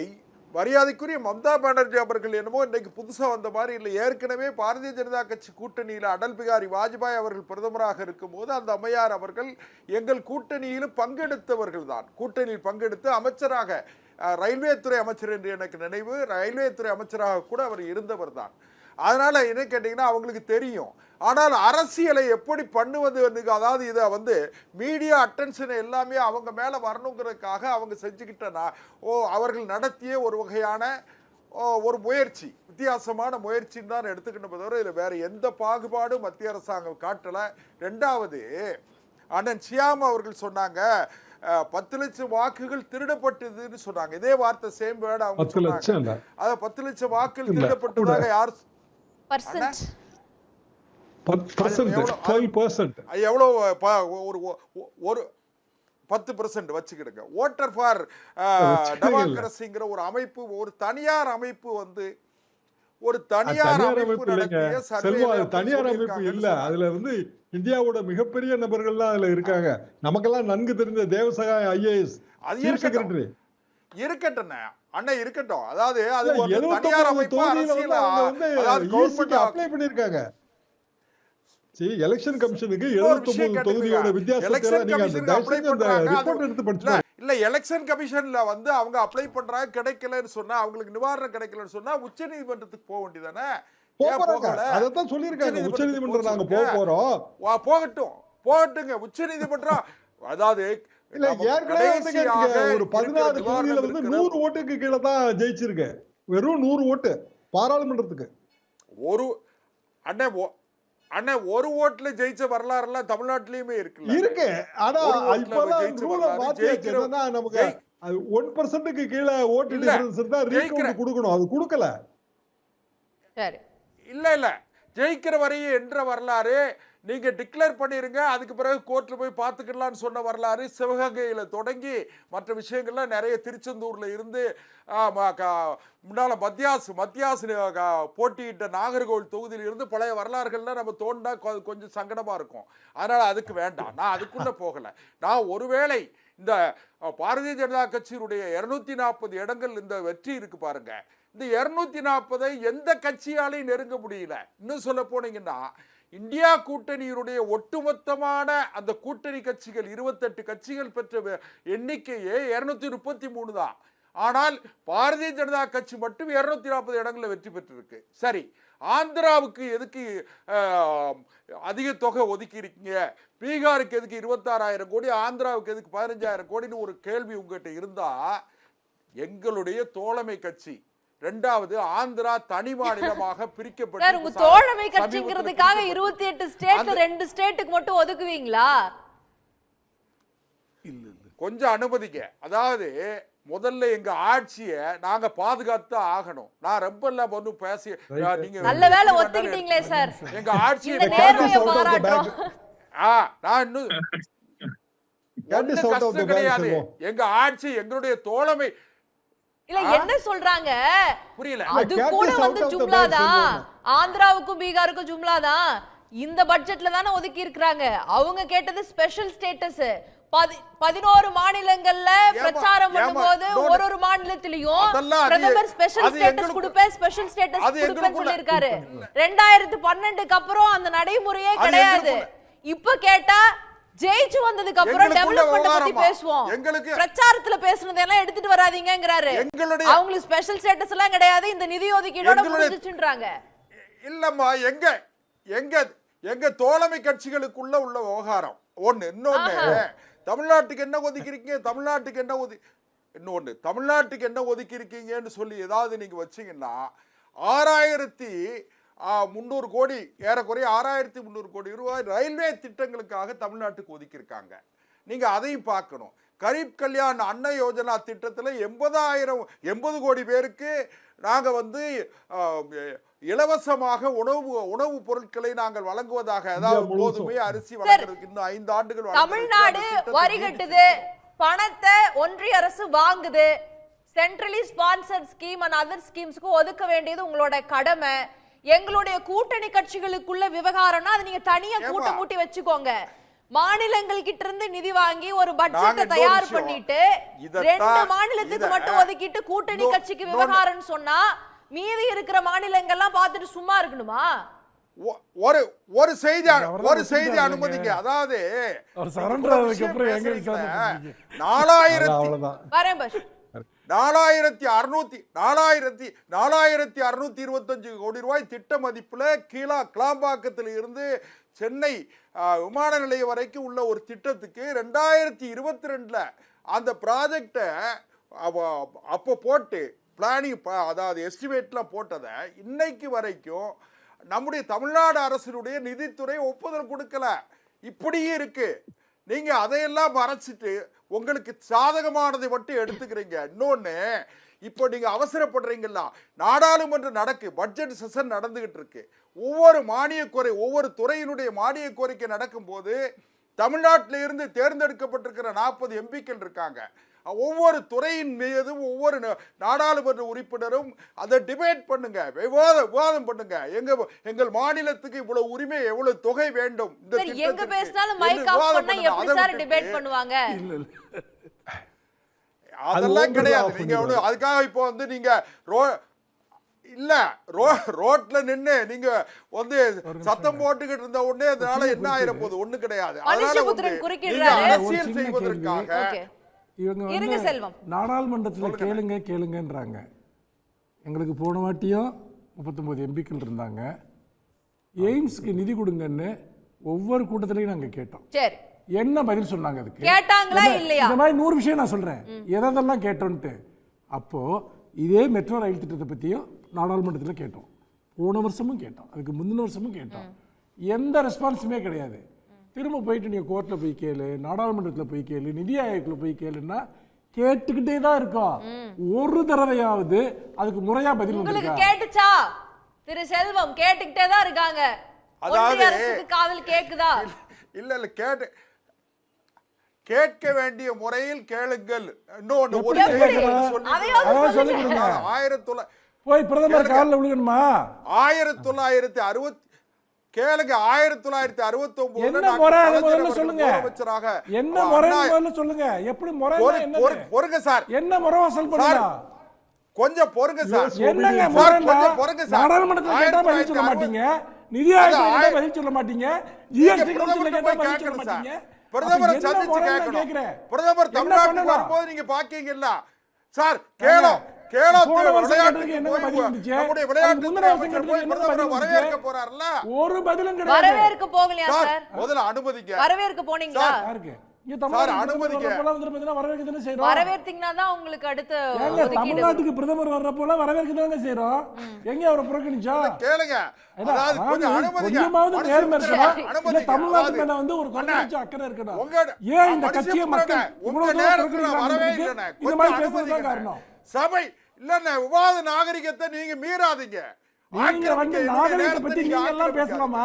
மரியாதைக்குரிய மம்தா பானர்ஜி அவர்கள் என்னமோ இன்றைக்கு புதுசாக வந்த மாதிரி இல்லை. ஏற்கனவே பாரதிய ஜனதா கட்சி கூட்டணியில் அடல் பிகாரி வாஜ்பாய் அவர்கள் பிரதமராக இருக்கும்போது அந்த அம்மையார் அவர்கள் எங்கள் கூட்டணியில் பங்கெடுத்தவர்கள் தான். கூட்டணியில் பங்கெடுத்து அமைச்சராக, ரயில்வே துறை அமைச்சர் என்று எனக்கு நினைவு, ரயில்வே துறை அமைச்சராக கூட அவர் இருந்தவர் தான். அதனால் என்ன கேட்டிங்கன்னா அவங்களுக்கு தெரியும். ஆனால் அரசியலை எப்படி பண்ணுவது, அதாவது இதை வந்து மீடியா அட்டென்ஷன் எல்லாமே அவங்க மேலே வரணுங்கிறதுக்காக அவங்க செஞ்சுக்கிட்டனா அவர்கள் நடத்திய ஒரு வகையான ஒரு முயற்சி, வித்தியாசமான முயற்சின்னு தான் எடுத்துக்கிட்ட தவிர இதில் வேறு எந்த பாகுபாடும் மத்திய அரசாங்கம் காட்டலை. 2வது, அண்ணன் சியாம் அவர்கள் சொன்னாங்க 10 லட்சம் வாக்குகள் திருடப்பட்டதுன்னு சொன்னாங்க. இதே வார்த்தை சேம் வேர்டு அவங்க சொன்னாங்க. அத 10 லட்சம் வாக்குகள் திருடப்பட்டதாக யார் எவ்வளோ ஒரு 10% வச்சுக்கிடுங்க. ஓட்டர் ஃபார் டெமோக்ரஸிங்கிற ஒரு அமைப்பு, ஒரு தனியார் அமைப்பு வந்து ஒரு தனியார் அமைப்பு தனியார் அமைப்பு இல்ல, அதுல வந்து இந்தியாவோட மிகப்பெரிய நபர்கள்லாம் அதுல இருக்காங்க. நமக்கெல்லாம் நன்கு தெரிந்த தேவசகாய் IAS செக்ரட்டரி. இருக்கட்டும் அண்ணன் இருக்கட்டும். அதாவது அது இல்ல, ஒரு 79 தனியார் அமைப்பு தொகுதியில அரசியல் அவங்க வந்து அதாவது EC க்கு கவர்மெண்ட் அப்ளை பண்ணிருக்காங்க. எலெக்ஷன் கமிஷனுக்கு இன்னொரு விஷயம் 79 தொகுதியோட கேட்டுக்கங்க. வித்தியாசத்தை எலெக்ஷன் நீங்க கமிஷனுக்கு தயவு அப்ளை செஞ்சு அந்த பண்றாங்க. ரிப்போர்ட் எடுத்து இல்ல படிச்சு இல்ல எலெக்ஷன் கமிஷன்ல வந்து அவங்க அப்ளை பண்றாங்க, கிடைக்கலன்னு சொன்னா, அவங்களுக்கு நிவாரணம் கிடைக்கலன்னு சொன்னா உச்ச நீதிமன்றத்துக்கு போக வேண்டியதானே? ஏன் போகல? அதத்தான் சொல்லிருக்காங்க. உச்ச நீதிமன்றம் நாங்க போக போறோம். போகட்டுங்க உச்ச நீதிமன்றம். அதாவது இல்ல, ஏற்கனவே வந்துங்க ஒரு 16 தொகுதியில வந்து 100 ஓட்டுக்கு கீழே தான் ஜெயிச்சிருக்கு. வெறும் 100 ஓட்டு பாராளுமன்றத்துக்கு. ஒரு அண்ணே ஒரு ஓட்டுல ஜெயிச்ச வரலாறு எல்லாம் தமிழ்நாட்டிலயுமே இருக்கு. ஆனா இப்பதான் ரூல மாத்தியாச்சு. என்னன்னா நமக்கு 1% கீழே ஓட்டு டிஃபரன்ஸ் இருந்தா ரீகவுண்ட் கொடுக்கணும். அது கொடுக்கல. சரி, இல்ல ஜெயிக்கிற வரையும் என்ற வரலாறு நீங்க டிக்ளேர் பண்ணிருங்க, அதுக்கு பிறகு கோர்ட்ல போய் பார்த்துக்கலாம்னு சொன்ன வரலாறு சிவகங்கையில தொடங்கி மற்ற விஷயங்கள்லாம் நிறைய திருச்செந்தூர்ல இருந்து முன்னால மத்தியாசு போட்டியிட்ட நாகர்கோவில் தொகுதியில் இருந்து பழைய வரலாறுகள்லாம் நம்ம தோண்டா கொஞ்சம் சங்கடமா இருக்கும். அதனால அதுக்கு வேண்டாம், நான் அதுக்குள்ள போகல. நான் ஒருவேளை இந்த பாரதிய ஜனதா கட்சியினுடைய 240 இடங்கள் இந்த வெற்றி இருக்கு பாருங்க, இந்த 240 எந்த கட்சியாலையும் நெருங்க முடியல. இன்னும் சொல்ல போனீங்கன்னா இந்தியா கூட்டணியினுடைய ஒட்டுமொத்தமான அந்த கூட்டணி கட்சிகள் 28 கட்சிகள் பெற்ற எண்ணிக்கையே 233 தான். ஆனால் பாரதிய ஜனதா கட்சி மட்டும் 240 இடங்களில் வெற்றி பெற்றிருக்கு. சரி, ஆந்திராவுக்கு எதுக்கு அதிக தொகை ஒதுக்கி இருக்கீங்க, பீகாருக்கு எதுக்கு 26,000 கோடி, ஆந்திராவுக்கு எதுக்கு 15,000 கோடின்னு ஒரு கேள்வி உங்ககிட்ட இருந்தா, எங்களுடைய தோழமை கட்சி இரண்டாவது ஆந்திரா தனி மாநிலமாக பிரிக்கப்பட்டு உங்க தோழமை கட்சிங்கிறதுக்காக 28 ஸ்டேட்ல 2 ஸ்டேட்டுக்கு மட்டும் ஒதுக்குவீங்களா? கொஞ்சம் அனுமதிங்க. அதாவது முதல்ல எங்க ஆட்சியை நாங்க பாதுகாத்து ஆகணும். நான் ரொம்ப எல்லாம் வந்து பேசி நீங்க நல்ல வேளை ஒத்துக்கிட்டீங்களே சார். எங்க ஆட்சியை நான் இன்னும் கிடையாது. எங்க ஆட்சி எங்களுடைய தோழமை இல்ல என்ன சொல்றாங்க புரியல. அது கூட வந்து ஜும்லா தான், ஆந்திராவுக்கும் பீகாருக்கும் ஜும்லா தான். இந்த பட்ஜெட்ல தானே ஒதுக்கி இருக்காங்க. அவங்க கேட்டது ஸ்பெஷல் ஸ்டேட்டஸ். 11 மாநிலங்கள்ல பிரச்சாரம் பண்ணும்போது ஒரு மாநிலத்திலயும் பிரதமர் ஸ்பெஷல் ஸ்டேட்டஸ் கொடுப்பேன், ஸ்பெஷல் ஸ்டேட்டஸ் கொடுப்பேன்னு சொல்லியிருக்காரு. 2012க்கு அப்புறம் அந்த நடைமுறையே கிடையாது. இப்ப கேட்டா ஜெயிச்சு வந்ததுக்கு அப்புறம் டெவலப்மென்ட் பத்தி பேசுவோம், பிரச்சாரத்துல பேசுனது எல்லாம் எடுத்துட்டு வராதீங்கங்கறாரு. அவங்களுக்கு ஸ்பெஷல் ஸ்டேட்டஸ் எல்லாம் கிடையாது, இந்த நிதி ஒதுக்கீடோட முடிஞ்சிச்சுன்றாங்க. இல்லம்மா, எங்க தோழமை கட்சிகளுக்குள்ள உள்ள விவகாரம் ஒண்ணு. இன்னொன்னு தமிழ்நாட்டுக்கு என்ன ஒதுக்கி இருக்கீங்க, தமிழ்நாட்டுக்கு என்ன ஒதுக்கி இருக்கீங்கன்னு சொல்லி ஏதாவது நீங்க வச்சீங்கன்னா 6,300 கோடி, ஏறக்குறைய 6,300 கோடி ரூபாய் ரயில்வே திட்டங்களுக்காக தமிழ்நாட்டுக்கு ஒதுக்கி இருக்காங்க. நீங்க அதையும் பார்க்கணும். கரீப் கல்யாண் அன்ன யோஜனா திட்டத்தில் 80 கோடி பேருக்கு நாங்கள் வந்து இலவசமாக உணவுப் பொருட்களை நாங்கள் வழங்குவதாக, அதாவது கோதுமை அரிசி வழங்குறதுக்கு இன்னும் 5 ஆண்டுகள். தமிழ்நாடு வரி கட்டுது, பணத்தை ஒன்றிய அரசு வாங்குது, centrally sponsored scheme and other ஸ்கீம்ஸ்க்கு ஒதுக்க வேண்டியது உங்களோட கடமை. எங்களுடைய கூட்டணி கட்சிகளுக்குள்ள விவகாரம்னா அது நீங்க தனியா கூட்டம் கூட்டி வச்சுக்கோங்க. மாநிலங்கள் கிட்ட இருந்து நிதி வாங்கி ஒரு பட்ஜெட்டை தயார் பண்ணிட்டு 2 மாநிலத்துக்கு மட்டும் ஒதுக்கிட்டு கூட்டணி கட்சிக்கு விவகாரம் சொன்னா மீதி இருக்கிற மாநிலங்கள்லாம் பார்த்துட்டு சும்மா இருக்கணுமா? ஒரு செய்தி அனுமதிங்க. அதாவது 4,625 கோடி ரூபாய் திட்ட மதிப்புல கிளாம்பாக்கத்தில் இருந்து சென்னை விமான நிலையம் வரைக்கும் உள்ள ஒரு திட்டத்துக்கு 2022ல அந்த ப்ராஜெக்டை அப்போ போட்டு பிளானிங், அதாவது எஸ்டிமேட்லாம் போட்டதை இன்னைக்கு வரைக்கும் நம்முடைய தமிழ்நாடு அரசினுடைய நிதித்துறை ஒப்புதல் கொடுக்கல. இப்படியே இருக்கு. நீங்க அதையெல்லாம் மறைச்சிட்டு உங்களுக்கு சாதகமானதை மட்டும் எடுத்துக்கிறீங்க. இன்னொன்னு, இப்போ நீங்க அவசரப்படுறீங்களா, நாடாளுமன்ற பட்ஜெட் செஷன் நடந்துகிட்டு இருக்கு. ஒவ்வொரு துறையினுடைய மானிய கோரிக்கை நடக்கும் போது தமிழ்நாட்டில இருந்து தேர்ந்தெடுக்கப்பட்டிருக்கிற 40 எம்பிக்கள் இருக்காங்க. ஒவ்வொரு துறையின் மீதும் ஒவ்வொரு நாடாளுமன்ற உறுப்பினரும் அதை டிபேட் பண்ணுங்க, விவாதம் பண்ணுங்க. எங்கள் மாநிலத்துக்கு இவ்வளவு உரிமை, எவ்வளவு தொகை வேண்டும், அதெல்லாம் கிடையாது. நீங்க அதுக்காக இப்போ வந்து நீங்க ரோட்ல நின்னு நீங்க வந்து சத்தம் போட்டுக்கிட்டு இருந்த உடனே அதனால என்ன ஆயிர போகுது? ஒண்ணு கிடையாது. அதனால அரசியல் செய்வதற்காக இவங்க நாடாளுமன்றத்தில் கேளுங்கன்றாங்க. எங்களுக்கு போன வாட்டியும் 39 எம்பிக்கள் இருந்தாங்க. எய்ம்ஸ்க்கு நிதி கொடுங்கன்னு ஒவ்வொரு கூட்டத்திலையும் நாங்க கேட்டோம். என்ன பதில் சொன்னாங்க? அதுக்கு கேட்டாங்களா இல்லையா? இந்த மாதிரி 100 விஷயம் நான் சொல்றேன் எதெல்லாம் கேட்டோன்ட்டு. அப்போ இதே மெட்ரோ ரயில் திட்டத்தை பத்தியும் நாடாளுமன்றத்தில் கேட்டோம். போன வருஷமும் கேட்டோம், அதுக்கு முந்தின வருஷமும் கேட்டோம். எந்த ரெஸ்பான்ஸுமே கிடையாது. திரும்ப போயிட்டு நீங்க கோர்ட்ல போய் கேளு, நாடாளுமன்றத்தில் போய் கேளு, நிதி ஆயோக்ல போய் கேளுன்னா கேட்டுக்கிட்டே தான் இருக்கோம். ஒரு தடவையாவது அதுக்கு முறையா பதில் உங்களுக்கு கேட்டுச்சா? திரு செல்வம் கேட்டுக்கிட்டே தான் இருக்காங்க. அதாவது காதல் கேக்குதா? இல்ல கேட்க வேண்டிய முறையில் கேளுங்கள். இன்னொன்னு போய் பிரதமர் காலில் விழுகணுமா? 1960 கேளுங்க. 1969 என்ன முறை முதல்ல சொல்லுங்க. என்ன முறை முதல்ல சொல்லுங்க. எப்படி முறை? பொறுங்க சார். என்ன முறை வசூல் பண்ணலாம்? கொஞ்சம் பொறுங்க சார். என்னங்க முறை? நாடாளுமன்றத்தில் கேட்டா பதில் சொல்ல மாட்டீங்க, நிதி ஆயோக்ல கேட்டா பதில் சொல்ல மாட்டீங்க, ஜிஎஸ்டி கவுன்சில்ல கேட்டா பதில் சொல்ல மாட்டீங்க. பிரதமரை சந்திச்சு கேட்கணும். பிரதமர் தமிழ்நாட்டுக்கு வரும்போது நீங்க பாக்கீங்கல்ல சார்? ஒரு பதிலும் கிடையாது. வரவேற்க போகலையா சார்? முதல்ல அனுமதிங்க. வரவேற்க போனீங்களா? வரவேற்கீங்கன்னா தான் உங்களுக்கு அடுத்த தமிழ்நாட்டுக்கு பிரதமர் வர்றப்போல வரவேற்கதாங்க செய்யறோம். எங்க அவரை புறக்கணிச்சா? கேளுங்க. கொஞ்சமாவது நேர்மை இருக்கணும். தமிழ்நாட்டு மேல வந்து ஒரு கொஞ்சம் அக்கறை இருக்கணும். ஏன் இந்த கட்சியை மக்கள் இவ்வளவு இந்த மாதிரி பேசுறதுதான் காரணம். சபை இல்ல விவாத நாகரிகத்தை நீங்க மீறாதீங்க. நீங்க வந்து நாகரிகத்தை பத்தி நீங்க எல்லாம் பேசலாமா?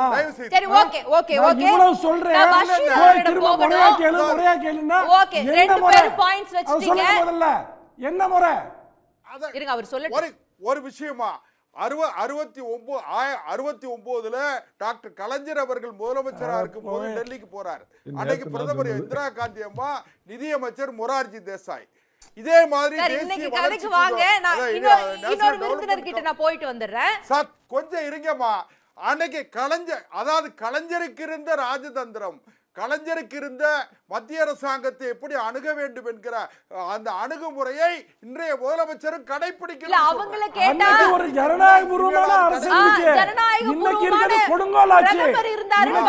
சரி, ஓகே ஓகே ஓகே. இவ்வளவு சொல்றேன். திரும்ப முறையா கேளுன்னா ஓகே, ரெண்டு பேரும் பாயிண்ட்ஸ் வெச்சிட்டீங்க. முதல்ல என்ன முறை? இருங்க அவர் சொல்லட்டும். ஒரு விஷயமா 69ல டாக்டர் கலைஞர் அவர்கள் முதலமைச்சரா இருக்கும் போது டெல்லிக்கு போறாரு. அன்னைக்கு பிரதமர் இந்திரா காந்தி அம்மா, நிதியமைச்சர் மொரார்ஜி தேசாய். இதே மாதிரி இன்னைக்கு கதைக்கு வாங்க. நான் இன்னொரு விருந்தினர் கிட்ட நான் போயிட்டு வந்துடுறேன் சார். கொஞ்சம் இருங்கம்மா. அன்னைக்கு கலைஞருக்கு இருந்த ராஜதந்திரம், கலைஞருக்கு இருந்த மத்திய அரசாங்கத்தை எப்படி அணுக வேண்டும் என்கிற அந்த அணுகுமுறையை இன்றைய முதலமைச்சரும் கடைபிடிக்கல. அவங்கள கேட்டா ஒரு ஜனநாயகபூர்வமான அரசு இருந்துச்சு. இன்னைக்கு இருக்கிறது கொடுங்கோல் ஆட்சி. இன்னைக்கு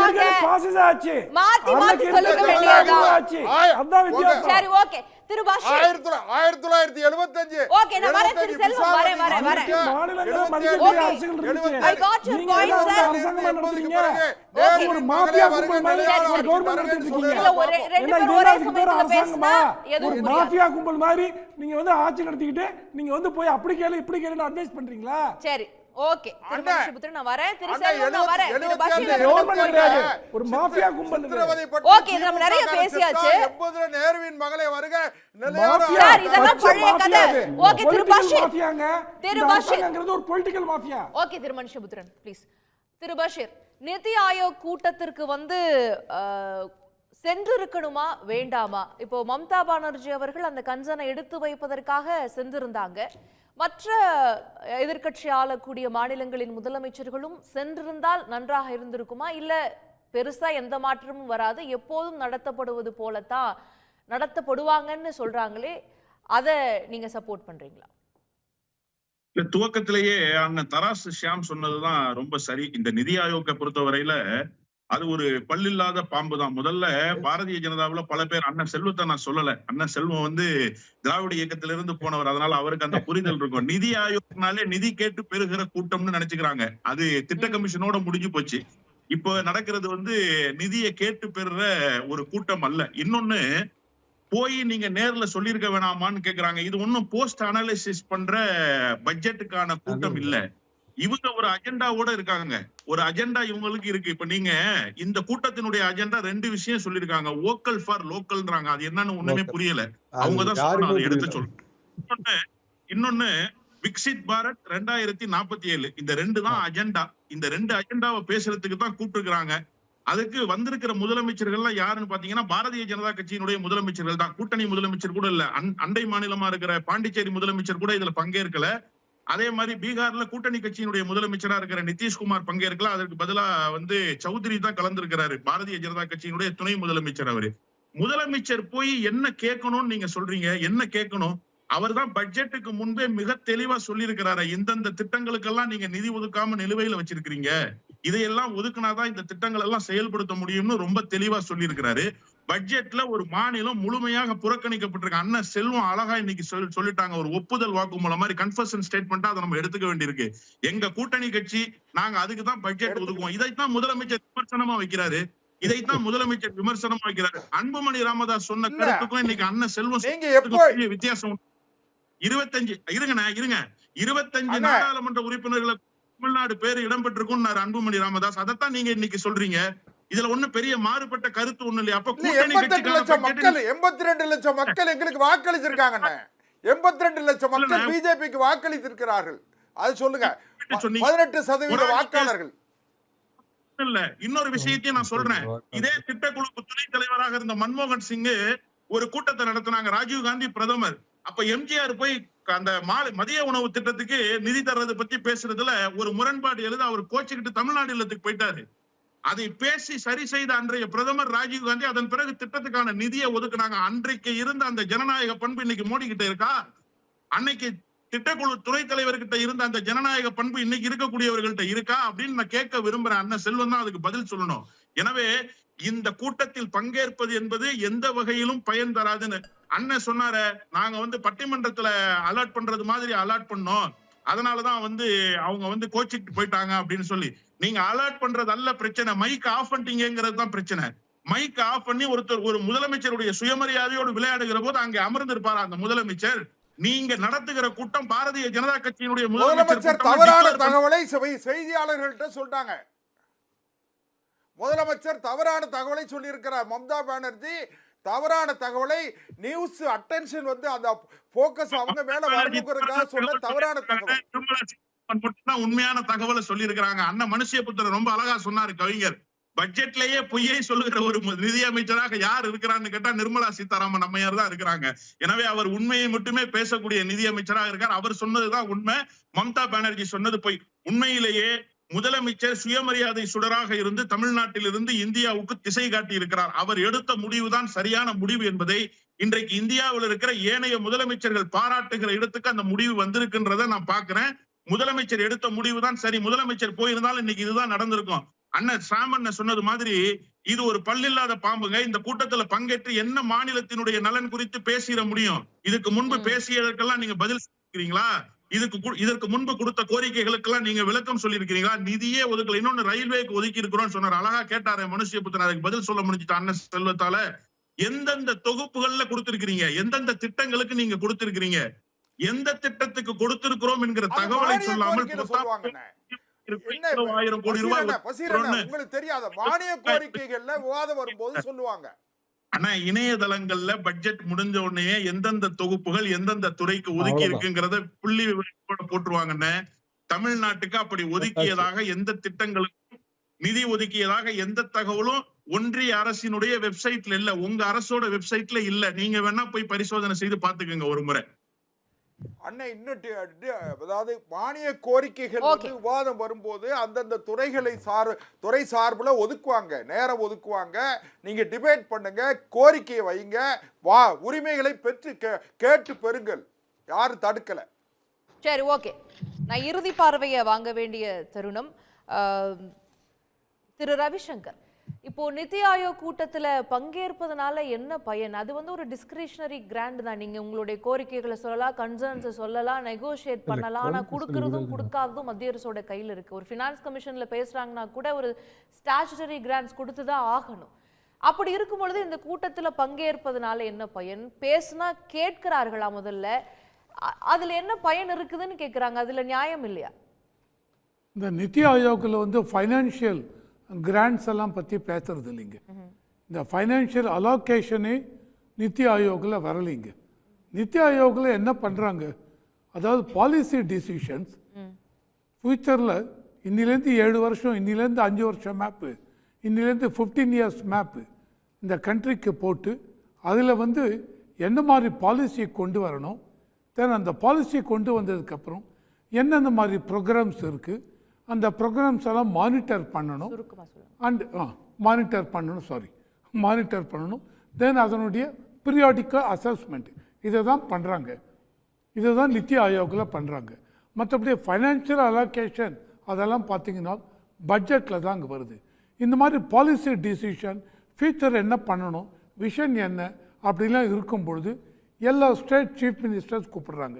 இருக்கிறது பாசிச ஆட்சி. மாத்தி சொல்லுங்க வேண்டியதா? அதான் வித்தியாசம். சரி, ஓகே. திரு பஷீர் 1975. ஓகே, நான் வரேன். திரு செல்வம் வரேன். மாநிலங்கள மதிக்கக்கூடிய அரசுகள் இருந்துச்சு. I got your point sir. அரசாங்கம் நடத்துறீங்க. ஒரு மாஃபியா கும்பல் மாதிரி ஒரு கவர்மெண்ட் நடத்திட்டு இருக்கீங்க. ரெண்டு பேரும் ஒரே சமயத்துல பேசினா ஒரு மாஃபியா கும்பல் மாதிரி நீங்க வந்து ஆட்சி நடத்திக்கிட்டு நீங்க வந்து போய் அப்படி கேளு இப்படி கேளுன்னு அட்வைஸ் பண்றீங்களா? சரி, ஓகே. திரு மனுஷபுத்திரன் நான் வரேன். திரு செல்வம் நான் வரேன். திரு பஷீர் ஒரு மாஃபியா கும்பல். ஓகே, நம்ம நிறைய பேசியாச்சு. 80ல நேருவின் மகளே வருக. சார், இதெல்லாம் பழைய கதை. ஓகே, திரு பஷீர். திரு பஷீர்ங்கிறது ஒரு பொலிட்டிக்கல் மாஃபியா. ஓகே, திரு மனுஷபுத்திரன் ப்ளீஸ். திரு பஷீர், நிதி ஆயோக் கூட்டத்திற்கு வந்து சென்றிருக்கணுமா வேண்டாமா? இப்போ மம்தா பானர்ஜி அவர்கள் அந்த கன்சர்னை எடுத்து வைப்பதற்காக சென்றிருந்தாங்க. மற்ற எதிர்க்கட்சி ஆளக்கூடிய மாநிலங்களின் முதலமைச்சர்களும் சென்றிருந்தால் நன்றாக இருந்திருக்குமா? இல்ல பெருசா எந்த மாற்றமும் வராது, எப்போதும் நடத்தப்படுவது போலத்தான் நடத்தப்படுவாங்கன்னு சொல்றாங்களே, அத நீங்க சப்போர்ட் பண்றீங்களா? துவக்கத்திலேயே அண்ணன் தராசு ஷியாம் சொன்னதுதான் ரொம்ப சரி. இந்த நிதி ஆயோக்கை பொறுத்தவரையில அது ஒரு பல்லில்லாத பாம்பு தான். முதல்ல பாரதிய ஜனதாவுல பல பேர், அண்ணன் செல்வத்தை நான் சொல்லல, அண்ணன் செல்வம் வந்து திராவிட இயக்கத்திலிருந்து போனவர், அதனால அவருக்கு அந்த புரிதல் இருக்கும். நிதி ஆயோக்னாலே நிதி கேட்டு பெறுகிற கூட்டம்னு நினைச்சுக்கிறாங்க. அது திட்ட கமிஷனோட முடிஞ்சு போச்சு. இப்போ நடக்கிறது வந்து நிதியை கேட்டு பெறுற ஒரு கூட்டம் அல்ல. இன்னொன்னு, போய் நீங்க நேர்ல சொல்லியிருக்க வேணாமான்னு கேக்குறாங்க. இது ஒன்னும் போஸ்ட் அனாலிசிஸ் பண்ற பட்ஜெட்டுக்கான கூட்டம் இல்ல. இவங்க ஒரு அஜெண்டாவோட இருக்காங்க. ஒரு அஜெண்டா இவங்களுக்கு இருக்கு. இப்ப நீங்க இந்த கூட்டத்தினுடைய அஜெண்டா 2 விஷயம் சொல்லிருக்காங்க. வோக்கல் ஃபார் லோக்கல்ன்றாங்க. அது என்னன்னு ஒண்ணுமே புரியல. அவங்கதான் சொல்லணும், அதை எடுத்து சொல்லணும். இன்னொன்னு விக்சித் பாரத் 2047. இந்த 2 தான் அஜெண்டா. இந்த 2 அஜெண்டாவை பேசுறதுக்கு தான் கூப்பிட்டுருக்காங்க. அதுக்கு வந்திருக்கிற முதலமைச்சர்கள்லாம் யாருன்னு பாத்தீங்கன்னா பாரதிய ஜனதா கட்சியினுடைய முதலமைச்சர்கள் தான். கூட்டணி முதலமைச்சர் கூட இல்ல. அண்டை மாநிலமா இருக்கிற பாண்டிச்சேரி முதலமைச்சர் கூட இதுல பங்கேற்கல. அதே மாதிரி பீகார்ல கூட்டணி கட்சியினுடைய முதலமைச்சரா இருக்கிற நிதிஷ்குமார் பங்கேற்கல. அதற்கு பதிலா சௌத்ரி தான் கலந்திருக்கிறாரு, பாரதிய ஜனதா கட்சியினுடைய துணை முதலமைச்சர். அவரு முதலமைச்சர் போய் என்ன கேட்கணும்னு நீங்க சொல்றீங்க, என்ன கேட்கணும்? அவர் தான் பட்ஜெட்டுக்கு முன்பே மிக தெளிவா சொல்லியிருக்கிறாரு, இந்தந்த திட்டங்களுக்கெல்லாம் நீங்க நிதி ஒதுக்காம நிலுவையில வச்சிருக்கிறீங்க, இதையெல்லாம் ஒதுக்குனாதான் இந்த திட்டங்கள் எல்லாம் செயல்படுத்த முடியும்னு ரொம்ப தெளிவா சொல்லியிருக்கிறாரு. பட்ஜெட்ல ஒரு மாநிலம் முழுமையாக புறக்கணிக்கப்பட்டிருக்கு. அண்ணன் செல்வம் அழகா இன்னைக்கு சொல்லிட்டாங்க, ஒரு ஒப்புதல் வாக்குமூலம் மாதிரி கன்ஃபர்ஷன் ஸ்டேட்மெண்டா அதை நம்ம எடுத்துக்க வேண்டியிருக்கு. எங்க கூட்டணி கட்சி நாங்க அதுக்குதான் பட்ஜெட் ஒதுக்குவோம். இதைத்தான் முதலமைச்சர் விமர்சனமா வைக்கிறாரு. அன்புமணி ராமதாஸ் சொன்ன கருத்துக்கும் இன்னைக்கு அண்ணன் செல்வம் வித்தியாசம். 25 நாடாளுமன்ற உறுப்பினர்களுக்கு தமிழ்நாடு பேர் இடம்பெற்றிருக்கும் அன்புமணி ராமதாஸ். அதைத்தான் நீங்க இன்னைக்கு சொல்றீங்க. இதுல ஒண்ணு பெரிய மாறுபட்ட கருத்து ஒண்ணு இல்லையா? அப்ப 82 லட்சம் மக்கள் எங்களுக்கு வாக்களிச்சிருக்காங்க. 82 லட்சம் மக்கள் பிஜேபிக்கு வாக்களித்திருக்கிறார்கள். அது சொல்லுங்க, 18% வாக்காளர்கள் இல்ல. இன்னொரு விஷயத்தையும் நான் சொல்றேன். இதே திட்டக்குழு துணைத் தலைவராக இருந்த மன்மோகன் சிங் ஒரு கூட்டத்தை நடத்தினாங்க, ராஜீவ் காந்தி பிரதமர். அப்ப எம்ஜிஆர் போய் அந்த மதிய உணவு திட்டத்துக்கு நிதி தர்றது பத்தி பேசுறதுல ஒரு முரண்பாடு எழுத அவர் கோச்சிக்கிட்டு தமிழ்நாடு இல்லத்துக்கு போயிட்டாரு. அதை பேசி சரி செய்த அன்றைய பிரதமர் ராஜீவ் காந்தி அதன் பிறகு திட்டத்துக்கான நிதியை ஒதுக்குனாங்க. அன்றைக்கு இருந்த அந்த ஜனநாயக பண்பு இன்னைக்கு மோடி கிட்ட இருக்கா? அன்னைக்கு திட்டக்குழு துணைத் தலைவர்கிட்ட இருந்த அந்த ஜனநாயக பண்பு இன்னைக்கு இருக்கக்கூடியவர்கள்ட்ட இருக்கா அப்படின்னு நான் கேட்க விரும்புறேன். அண்ணன் செல்வம் தான் அதுக்கு பதில் சொல்லணும். எனவே இந்த கூட்டத்தில் பங்கேற்பது என்பது எந்த வகையிலும் பயன் தராதுன்னு அண்ணன் சொன்னார. நாங்க பட்டிமன்றத்துல அலர்ட் பண்றது மாதிரி அலர்ட் பண்ணோம், அதனாலதான் அவங்க கோச்சிட்டு போயிட்டாங்க அப்படின்னு சொல்லி. நீங்க அலர்ட் பண்றது அல்ல பிரச்சனை, மைக் ஆஃப் பண்ணிட்டீங்கிறது தான் பிரச்சனை. மைக் ஆஃப் பண்ணி ஒரு முதலமைச்சருடைய சுயமரியாதையோடு விளையாடுகிற போது அங்கே அமர்ந்திருப்பாரா அந்த முதலமைச்சர்? நீங்க நடத்துகிற கூட்டம் பாரதிய ஜனதா கட்சியினுடைய முதலமைச்சர் தவறான தகவலை செய்தியாளர்கள்ட்ட சொல்றாங்க. முதலமைச்சர் தவறான தகவலை சொல்லி இருக்கிறார். மம்தா பானர்ஜி தவறான தகவலை நியூஸ் அட்டென்ஷன் அந்த போக்கஸ் அவங்க மேல வரணுங்கிறதுக்காக சொன்ன தவறான தகவல். உண்மையான தகவலை சொல்லி இருக்கிறாங்க. அண்ணன் மனுஷபுத்திரன் ரொம்ப அழகா சொன்னாரு கவிஞர். பட்ஜெட்லயே பொய்யை சொல்லுகிற ஒரு நிதி அமைச்சராக யார் இருக்கிறான்னு கேட்டா நிர்மலா சீதாராமன் அம்மையார் தான் இருக்கிறாங்க. எனவே அவர் உண்மையை மட்டுமே பேசக்கூடிய நிதி அமைச்சராக இருக்கார். அவர் சொன்னதுதான் உண்மை, மம்தா பானர்ஜி சொன்னது பொய். உண்மையிலேயே முதலமைச்சர் சுயமரியாதை சுடராக இருந்து தமிழ்நாட்டில் இருந்து இந்தியாவுக்கு திசை காட்டி இருக்கிறார். அவர் எடுத்த முடிவுதான் சரியான முடிவு என்பதை இன்றைக்கு இந்தியாவில் இருக்கிற ஏனைய முதலமைச்சர்கள் பாராட்டுகிற இடத்துக்கு அந்த முடிவு வந்திருக்குன்றதை நான் பாக்குறேன். முதலமைச்சர் எடுத்த முடிவு தான் சரி. முதலமைச்சர் போயிருந்தாலும் இன்னைக்கு இதுதான் நடந்திருக்கும். அண்ணன் சாமண்ண சொன்னது மாதிரி இது ஒரு பல்லில்லாத பாம்புங்க. இந்த கூட்டத்துல பங்கேற்று என்ன மாநிலத்தினுடைய நலன் குறித்து பேசிட முடியும்? இதுக்கு முன்பு பேசியதற்கெல்லாம் நீங்க பதில் சொல்லிருக்கீங்களா? இதற்கு முன்பு கொடுத்த கோரிக்கைகளுக்கெல்லாம் நீங்க விளக்கம் சொல்லியிருக்கீங்களா? நிதியே ஒதுக்கல. இன்னொன்னு ரயில்வேக்கு ஒதுக்கி இருக்கிறோம்னு சொன்னார். அழகா கேட்டாரு மனுஷபுத்திரன், அதுக்கு பதில் சொல்ல முடிஞ்சுட்டு அண்ணன் செல்வத்தால. எந்தெந்த தொகுப்புகள்ல கொடுத்திருக்கிறீங்க, எந்தெந்த திட்டங்களுக்கு நீங்க கொடுத்திருக்கிறீங்க, எந்த திட்டத்துக்கு கொடுத்திருக்கிறோம் என்கிற தகவலை சொல்லாமல் 1000 கோடி ரூபாய் உங்களுக்கு தெரியாத மானிய கோரிக்கைகள்ல விவாதம் வரும்போது சொல்லுவாங்க. ஆனா இணையதளங்கள்ல பட்ஜெட் முடிஞ்ச உடனே எந்தெந்த தொகுப்புகள் எந்தெந்த துறைக்கு ஒதுக்கி இருக்குங்கிறத புள்ளி விவரத்தோட போட்டுருவாங்கன்னு. தமிழ்நாட்டுக்கு அப்படி ஒதுக்கியதாக எந்த திட்டங்களுக்கும் நிதி ஒதுக்கியதாக எந்த தகவலும் ஒன்றிய அரசினுடைய வெப்சைட்ல இல்ல, உங்க அரசோட வெப்சைட்ல இல்ல. நீங்க வேணா போய் பரிசோதனை செய்து பாத்துக்கோங்க ஒரு முறை. அண்ணா அதாவது மானிய கோரிக்கைகள் விவாதம் வரும்போது அந்தந்த துறை சார்புல ஒதுக்குவாங்க, நேரம் ஒதுக்குவாங்க. நீங்க டிபேட் பண்ணுங்க, கோரிக்கையை வைங்க, உரிமைகளை பெற்று கேட்டு பெறுங்கள், யாரும் தடுக்கல. சரி, ஓகே. நான் இறுதி பார்வையை வாங்க வேண்டிய தருணம். திரு ரவிசங்கர், இப்போ நிதி ஆயோக் கூட்டத்துல பங்கேற்பதனால என்ன பயன்? அது ஒரு டிஸ்கிரிஷனரி கிராண்ட் தான். நீங்க உங்களுடைய கோரிக்கைகளை சொல்லலாம், கன்சர்ன்ஸ் சொல்லலாம், நெகோசியேட் பண்ணலாம். ஆனா கொடுக்கறதும் கொடுக்காததும் மத்திய அரசோட கையில் இருக்கு. ஒரு ஃபினான்ஸ் கமிஷன்ல பேசுறாங்கன்னா கூட ஒரு ஸ்டாச்சுட்டரி கிராண்ட்ஸ் கொடுத்துதான் ஆகணும். அப்படி இருக்கும் பொழுது இந்த கூட்டத்துல பங்கேற்பதனால என்ன பயன்? பேசுனா கேட்கிறார்களா? முதல்ல அதுல என்ன பயன் இருக்குதுன்னு கேட்கிறாங்க. அதுல நியாயம் இல்லையா? இந்த நிதி ஆயோக்ல ஃபைனான்சியல் கிராண்ட்ஸ் எல்லாம் பற்றி பேசுறது இல்லைங்க. இந்த ஃபைனான்ஷியல் அலோகேஷனே நிதி ஆயோக்கில் வரலைங்க. நிதி ஆயோக்கில் என்ன பண்ணுறாங்க, அதாவது பாலிசி டிசிஷன்ஸ் ஃபியூச்சரில் இன்னிலேருந்து 7 வருஷம், இன்னிலேருந்து 5 வருஷம் மேப்பு, இன்னிலேருந்து 15 இயர்ஸ் மேப்பு இந்த கண்ட்ரிக்கு போட்டு அதில் வந்து என்ன மாதிரி பாலிசியை கொண்டு வரணும், தென் அந்த பாலிசியை கொண்டு வந்ததுக்கப்புறம் என்னென்ன மாதிரி ப்ரோக்ராம்ஸ் இருக்குது, அந்த ப்ரோக்ராம்ஸ் எல்லாம் மானிட்டர் பண்ணணும் அண்ட் மானிட்டர் பண்ணணும். தென் அதனுடைய பீரியாடிக்கல் அசஸ்மெண்ட் இதை தான் பண்ணுறாங்க. இதை தான் நித்தி ஆயோக்கில் பண்ணுறாங்க. மற்றபடி ஃபைனான்ஷியல் அலோகேஷன் அதெல்லாம் பார்த்தீங்கன்னா பட்ஜெட்டில் தான் அங்கே வருது. இந்த மாதிரி பாலிசி டிசிஷன், ஃபியூச்சர் என்ன பண்ணணும், விஷன் என்ன அப்படிலாம் இருக்கும் பொழுது எல்லா ஸ்டேட் சீஃப் மினிஸ்டர்ஸ் கூப்பிடுறாங்க.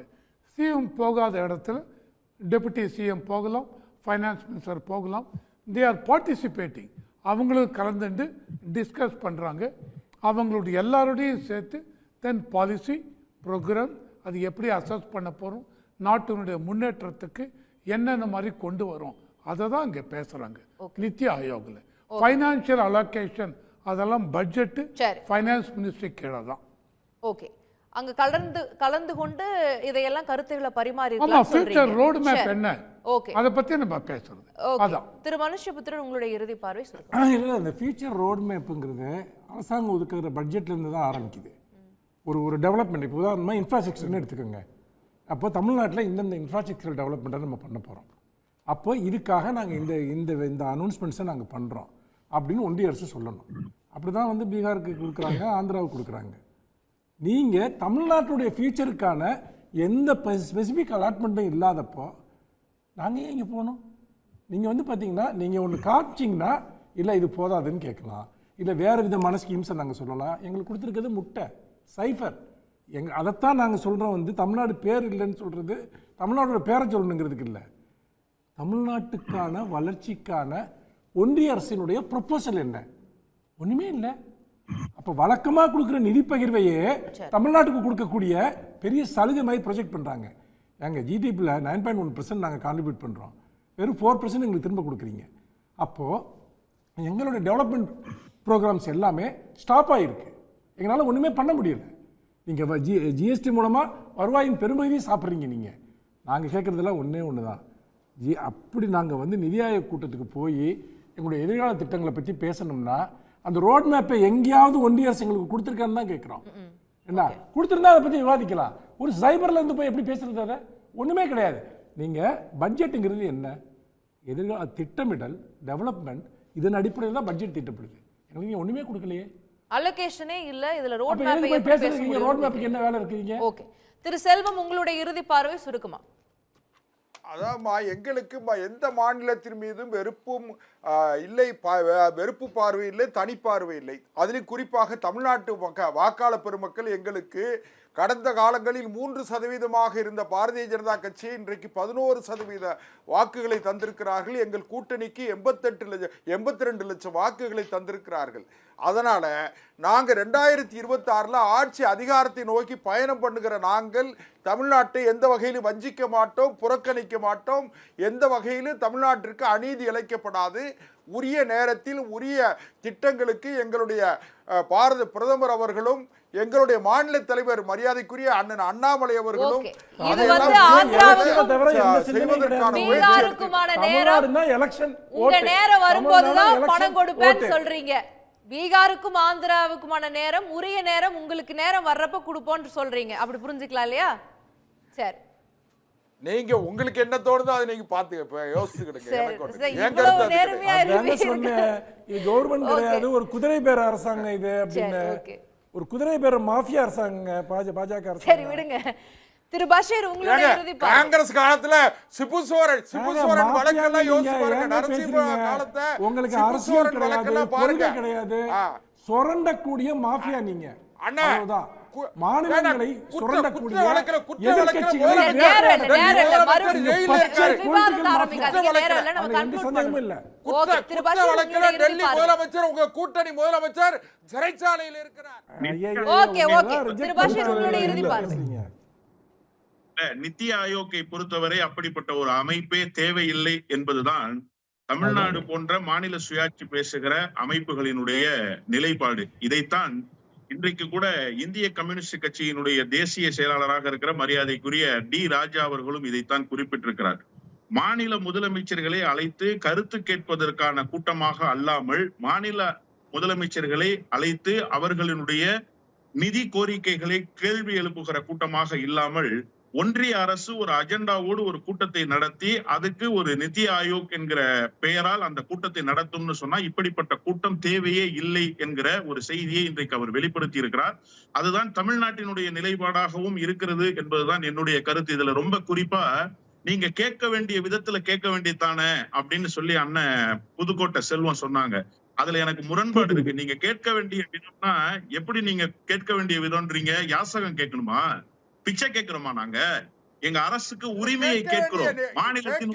சிஎம் போகாத இடத்துல டெபுட்டி சிஎம் போகலாம், ஃபைனான்ஸ் மினிஸ்டர் போகலாம். They are participating. அவங்களும் கலந்துட்டு டிஸ்கஸ் பண்ணுறாங்க. அவங்களுடைய எல்லாரோடையும் சேர்த்து தென் பாலிசி ப்ரோக்ராம் அது எப்படி அசஸ் பண்ண போகிறோம், நாட்டினுடைய முன்னேற்றத்துக்கு என்னென்ன மாதிரி கொண்டு வரும் அதை தான் இங்கே பேசுகிறாங்க நித்தி ஆயோகில். ஃபைனான்ஷியல் அலோகேஷன் அதெல்லாம் பட்ஜெட்டு ஃபைனான்ஸ் மினிஸ்ட்ரி கீழே தான். ஓகே, அங்க கலந்து கொண்டு இதையெல்லாம் கருத்துக்களை பரிமாறி ஃபியூச்சர் ரோட் மேப் என்ன அதை பற்றி நம்ம பேசுறது. அதான் திரு மனுஷபுத்திரன் உங்களுடைய இறுதி பார்வை இல்லை, அந்த ஃபியூச்சர் ரோட் மேப்புங்கிறது அரசாங்கம் ஒதுக்குற பட்ஜெட்லேருந்து தான் ஆரம்பிக்குது. ஒரு டெவலப்மெண்ட் இப்போ உதாரணமாக இன்ஃப்ராஸ்ட்ரக்சர்னு எடுத்துக்கோங்க. அப்போ தமிழ்நாட்டில் இந்தந்த இன்ஃப்ராஸ்ட்ரக்சர் டெவலப்மெண்ட்டை நம்ம பண்ண போகிறோம். அப்போ இதுக்காக நாங்கள் இந்த அனௌன்ஸ்மெண்ட்ஸை நாங்கள் பண்ணுறோம் அப்படின்னு ஒன்றிய அரசு சொல்லணும். அப்படி தான் வந்து பீகாருக்கு கொடுக்குறாங்க, ஆந்திராவுக்கு கொடுக்குறாங்க. நீங்கள் தமிழ்நாட்டுடைய ஃபியூச்சருக்கான எந்த ஸ்பெசிஃபிக் அலாட்மெண்ட்டும் இல்லாதப்போ நாங்கள் ஏன் இங்கே போகணும்? நீங்கள் வந்து பார்த்தீங்கன்னா நீங்கள் ஒன்று காமிச்சிங்கன்னா இல்லை இது போதாதுன்னு கேட்கலாம், இல்லை வேறு விதமான ஸ்கீம்ஸை நாங்கள் சொல்லலாம். எங்களுக்கு கொடுத்துருக்கிறது முட்டை சைஃபர். அதைத்தான் நாங்கள் சொல்கிறோம். வந்து தமிழ்நாடு பேர் இல்லைன்னு சொல்கிறது தமிழ்நாடோட பேரை சொல்லணுங்கிறதுக்கு இல்லை, தமிழ்நாட்டுக்கான வளர்ச்சிக்கான ஒன்றிய அரசினுடைய ப்ரொப்போசல் என்ன, ஒன்றுமே இல்லை. அப்போ வழக்கமாக கொடுக்குற நிதி பகிர்வையே தமிழ்நாட்டுக்கு கொடுக்கக்கூடிய பெரிய சலுகை மாதிரி ப்ரொஜெக்ட் பண்ணுறாங்க. எங்கள் ஜிடிபியில் 9.1% நாங்கள் கான்ட்ரிபியூட் பண்ணுறோம், வெறும் 4% எங்களுக்கு திரும்ப கொடுக்குறீங்க. அப்போது எங்களுடைய டெவலப்மெண்ட் ப்ரோக்ராம்ஸ் எல்லாமே ஸ்டாப் ஆகிருக்கு. எங்களால் ஒன்றுமே பண்ண முடியல. நீங்கள் ஜிஎஸ்டி மூலமாக வருவாயின் பெரும்பகுதியை சாப்பிட்றீங்க. நீங்கள் நாங்கள் கேட்குறதெல்லாம் ஒன்று தான். அப்படி நாங்கள் வந்து நிதி ஆயோக் கூட்டத்துக்கு போய் எங்களுடைய எதிர்கால திட்டங்களை பற்றி பேசணும்னா அந்த ரோட் மேப்பை எங்கேயாவது ஒன்றிய அரசு எங்களுக்கு கொடுத்துருக்கான்னு தான் கேட்குறோம். என்ன கொடுத்துருந்தா அதை பற்றி விவாதிக்கலாம். ஒரு சைபரில் இருந்து போய் எப்படி பேசுறது? அதை ஒன்றுமே கிடையாது. நீங்கள் பட்ஜெட்டுங்கிறது என்ன, எதிர்கால திட்டமிடல் டெவலப்மெண்ட் இதன் அடிப்படையில் தான் பட்ஜெட் திட்டப்படுது. எங்களுக்கு ஒன்றுமே கொடுக்கலையே, அலோகேஷனே இல்ல. இதுல ரோட் மேப் பேசுறீங்க, ரோட் மேப்புக்கு என்ன வேலை இருக்குங்க? ஓகே, திரு செல்வம் உங்களுடைய இறுதி பார்வை சுருக்குமா? அதான்மா, எங்களுக்கு எந்த மாநிலத்தின் மீதும் வெறுப்பும் இல்லை, வெறுப்பு பார்வை இல்லை, தனிப்பார்வை இல்லை. அதிலும் குறிப்பாக தமிழ்நாட்டு வாக்காளர் பெருமக்கள் எங்களுக்கு கடந்த காலங்களில் 3% இருந்த பாரதிய ஜனதா கட்சி இன்றைக்கு 11% வாக்குகளை தந்திருக்கிறார்கள். எங்கள் கூட்டணிக்கு 82 லட்சம் வாக்குகளை தந்திருக்கிறார்கள். அதனால நாங்கள் 2026 ஆட்சி அதிகாரத்தை நோக்கி பயணம் பண்ணுகிற நாங்கள் தமிழ்நாட்டை எந்த வகையிலும் வஞ்சிக்க மாட்டோம், புறக்கணிக்க மாட்டோம். எந்த வகையிலும் தமிழ்நாட்டிற்கு அநீதி இழைக்கப்படாது. உரிய நேரத்தில் உரிய திட்டங்களுக்கு எங்களுடைய பாரத பிரதமர் அவர்களும் எங்களுடைய மாநில தலைவர் மரியாதைக்குரிய அண்ணன் அண்ணாமலை அவர்களும் பீகாருக்கும் ஆந்திராவுக்குமான நேரம் உரிய நேரம் உங்களுக்கு நேரம் வர்றப்ப கொடுப்போம்னு சொல்றீங்க. அப்படி புரிஞ்சுக்கலாம் இல்லையா? சரி, நீங்க உங்களுக்கு என்ன தோணுதோ அதை நீங்க பாத்து யோசிச்சுக்கிடுங்க. கவர்மெண்ட் கிடையாது, ஒரு குதிரை பேர அரசாங்கம் இது அப்படின்னு, ஒரு குதிரை பேர மாஃபியா அரசாங்க பாஜக அரசாங்கம். சரி விடுங்க. திரு பஷீர் உங்களுடைய இறுதி பார்வை. காங்கிரஸ் காலத்துல சிபுசோரன் வழக்கெல்லாம் யோசிச்சு பாருங்க. நரசிம்ம காலத்தை உங்களுக்கு அரசியல் கிடையாது, சுரண்டக்கூடிய மாஃபியா நீங்க. அண்ணா மாநிலங்களை சுரண்டக்கூடிய டெல்லி முதலமைச்சர் உங்க கூட்டணி முதலமைச்சர் சிறைச்சாலையில் இருக்கிறார். நித்தி ஆயோக்கை பொறுத்தவரை அப்படிப்பட்ட ஒரு அமைப்பே தேவையில்லை என்பதுதான் தமிழ்நாடு போன்ற மாநில சுயாட்சி பேசுகிற அமைப்புகளினுடைய நிலைப்பாடு. இதைத்தான் இன்றைக்கு கூட இந்திய கம்யூனிஸ்ட் கட்சியினுடைய தேசிய செயலாளராக இருக்கிற மரியாதைக்குரிய டி ராஜா அவர்களும் இதைத்தான் குறிப்பிட்டிருக்கிறார். மாநில முதலமைச்சர்களை அழைத்து கருத்து கேட்பதற்கான கூட்டமாக அல்லாமல், மாநில முதலமைச்சர்களை அழைத்து அவர்களினுடைய நிதி கோரிக்கைகளை கேள்வி எழுப்புகிற கூட்டமாக இல்லாமல், ஒன்றிய அரசு ஒரு அஜெண்டாவோடு ஒரு கூட்டத்தை நடத்தி அதுக்கு ஒரு நிதி ஆயோக் என்கிற பெயரால் அந்த கூட்டத்தை நடத்தும்னு சொன்னா இப்படிப்பட்ட கூட்டம் தேவையே இல்லை என்கிற ஒரு செய்தியை இன்றைக்கு அவர் வெளிப்படுத்தி இருக்கிறார். அதுதான் தமிழ்நாட்டினுடைய நிலைப்பாடாகவும் இருக்கிறது என்பதுதான் என்னுடைய கருத்து. இதுல ரொம்ப குறிப்பா நீங்க கேட்க வேண்டிய விதத்துல கேட்க வேண்டியதானே அப்படின்னு சொல்லி அண்ணன் புதுக்கோட்டை செல்வம் சொன்னாங்க. அதுல எனக்கு முரண்பாடு இருக்கு. நீங்க கேட்க வேண்டிய விதம்னா எப்படி நீங்க கேட்க வேண்டிய விதம்ன்றீங்க? யாசகம் கேட்கணுமா? பிச்சை கேட்கிறோமா? நாங்க எங்க அரசுக்கு உரிமையை கேட்கிறோம். மாநிலத்தின்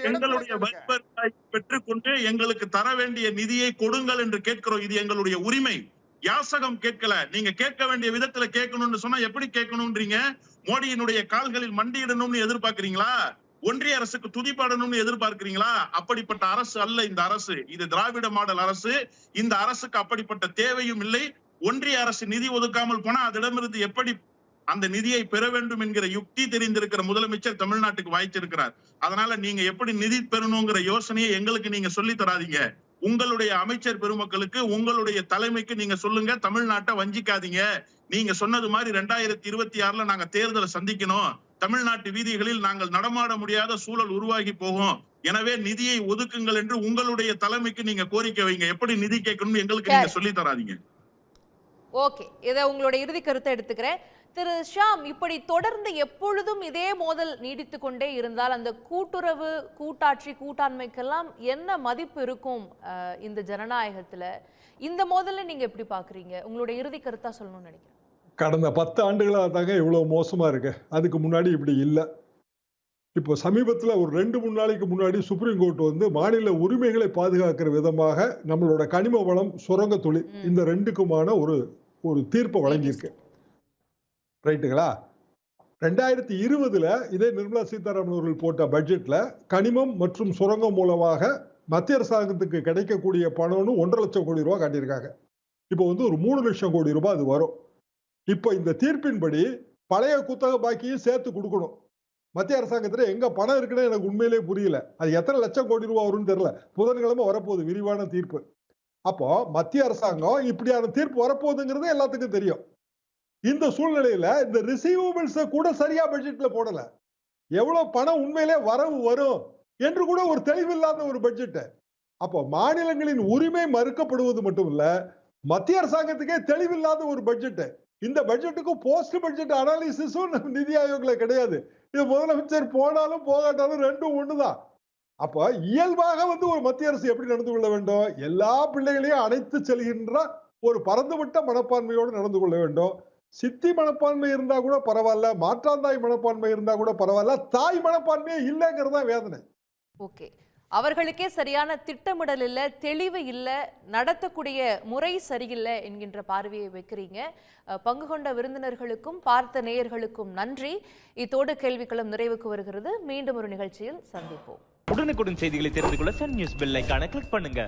எங்களுடைய வரிவரியை பெற்றுக்கொண்டு எங்களுக்கு தர வேண்டிய நிதியை கொடுங்கள் என்று கேட்கிறோம். இது எங்களுடைய உரிமை. யாசகம் கேட்கல. நீங்க கேட்க வேண்டிய விதத்துல கேட்கணும்னு சொன்னா எப்படி கேட்கணும்ன்றீங்க? மோடியினுடைய கால்களில் மண்டியிடணும்னு எதிர்பார்க்கிறீங்களா? ஒன்றிய அரசுக்கு துதிப்பாடணும்னு எதிர்பார்க்கிறீங்களா? அப்படிப்பட்ட அரசு அல்ல இந்த அரசு. இது திராவிட மாடல் அரசு. இந்த அரசுக்கு அப்படிப்பட்ட தேவையும் இல்லை. ஒன்றிய அரசு நிதி ஒதுக்காமல் போனா அதிடமிருந்து எப்படி அந்த நிதியை பெற வேண்டும் என்கிற யுக்தி தெரிந்திருக்கிற முதலமைச்சர் தமிழ்நாட்டுக்கு வாய்ச்சிருக்கிறார். அதனால நீங்க எப்படி நிதி பெறணுங்கிற யோசனையை எங்களுக்கு நீங்க சொல்லி தராதீங்க. உங்களுடைய அமைச்சர் பெருமக்களுக்கு, உங்களுடைய தலைமைக்கு நீங்க சொல்லுங்க, தமிழ்நாட்டை வஞ்சிக்காதீங்க. நீங்க சொன்னது மாதிரி 2026 நாங்க தேர்தலை சந்திக்கணும். தமிழ்நாட்டு வீதிகளில் நாங்கள் நடமாட முடியாத சூழல் உருவாகி போகும். எனவே நிதியை ஒதுக்குங்கள் என்று உங்களுடைய தலைமைக்கு நீங்க கோரிக்கை வைங்க. எப்படி நிதி கேட்கணும்னு எங்களுக்கு நீங்க சொல்லி தராதீங்க. ஓகே, இதை உங்களுடைய இறுதி கருத்தை எடுத்துக்கிறேன். திரு ஷியாம், இப்படி தொடர்ந்து எப்பொழுதும் இதே மோதல் நீடித்து கொண்டே இருந்தால் அந்த கூட்டுறவு, கூட்டாட்சி, கூட்டாண்மைக்கெல்லாம் என்ன மதிப்பு இருக்கும் இந்த ஜனநாயகத்துல? இந்த மோதலை நீங்க எப்படி பாக்குறீங்க? உங்களுடைய இறுதி கருத்தா சொல்லணும்னு நினைக்கிறேன். கடந்த 10 ஆண்டுகளாக தாங்க இவ்வளவு மோசமா இருக்கு. அதுக்கு முன்னாடி இப்படி இல்லை. இப்போ சமீபத்தில் ஒரு 2-3 நாளைக்கு முன்னாடி சுப்ரீம் கோர்ட் வந்து மாநில உரிமைகளை பாதுகாக்கிற விதமாக நம்மளோட கனிம வளம், சுரங்க தொழில், இந்த ரெண்டுக்குமான ஒரு தீர்ப்பை வழங்கியிருக்கு. ரைட்டுங்களா? 2020 இதே நிர்மலா சீதாராமன் அவர்கள் போட்ட பட்ஜெட்ல கனிமம் மற்றும் சுரங்கம் மூலமாக மத்திய அரசாங்கத்துக்கு கிடைக்கக்கூடிய பணம்னு 1.5 லட்சம் கோடி ரூபாய் காட்டியிருக்காங்க. இப்போ வந்து ஒரு 3 லட்சம் கோடி ரூபாய் அது வரும். இப்போ இந்த தீர்ப்பின்படி பழைய குத்தக பாக்கியும் சேர்த்து கொடுக்கணும். மத்திய அரசாங்கத்துல எங்க பணம் இருக்குன்னு எனக்கு உண்மையிலே புரியல. அது எத்தனை லட்சம் கோடி ரூபாய் வரும்னு தெரியல. புதன்கிழமை வரப்போகுது விரிவான தீர்ப்பு. அப்போ மத்திய அரசாங்கம் இப்படியான தீர்ப்பு வரப்போகுதுங்கிறது எல்லாத்துக்கும் தெரியும். இந்த சூழ்நிலையில இந்த ரிசீவபிள்ஸை கூட சரியா பட்ஜெட்ல போடல. எவ்வளவு பணம் உண்மையிலே வரவு வரும் என்று கூட ஒரு தெளிவில்லாத ஒரு பட்ஜெட். அப்போ மாநிலங்களின் உரிமை மறுக்கப்படுவது மட்டும் இல்ல, மத்திய அரசாங்கத்துக்கே தெளிவில்லாத ஒரு பட்ஜெட். இந்த பட்ஜெட்டுக்கு போஸ்ட் பட்ஜெட் அனாலிசிஸும் நிதி ஆயோக்ல கிடையாது. இது முதலமைச்சர் போனாலும் போகாட்டாலும் ரெண்டும் ஒண்ணுதான். அப்ப இயல்பாக வந்து ஒரு மத்திய அரசு எப்படி நடந்து கொள்ள வேண்டும்? எல்லா பிள்ளைகளையும் அணைத்து செல்கின்ற ஒரு பரந்துவிட்ட மனப்பான்மையோடு நடந்து கொள்ள வேண்டும். சித்தி மனப்பான்மை இருந்தா கூட பரவாயில்ல, மாற்றாந்தாய் மனப்பான்மை இருந்தா கூட பரவாயில்ல, தாய் மனப்பான்மையே இல்லைங்கிறதா வேதனை. ஓகே, அவர்களுக்கே சரியான திட்டமிடல் இல்லை, தெளிவு இல்லை, நடத்தக்கூடிய முறை சரியில்லை என்கின்ற பார்வையை வைக்கிறீங்க. பங்கு கொண்ட விருந்தினர்களுக்கும் பார்த்த நேயர்களுக்கும் நன்றி. இத்தோடு கேள்விக்களம் நிறைவுக்கு வருகிறது. மீண்டும் ஒரு நிகழ்ச்சியில் சந்திப்போம். உடனுக்குடன் செய்திகளை தெரிந்து கொள்ள சன் நியூஸ் பெல் ஐகானை கிளிக் பண்ணுங்க.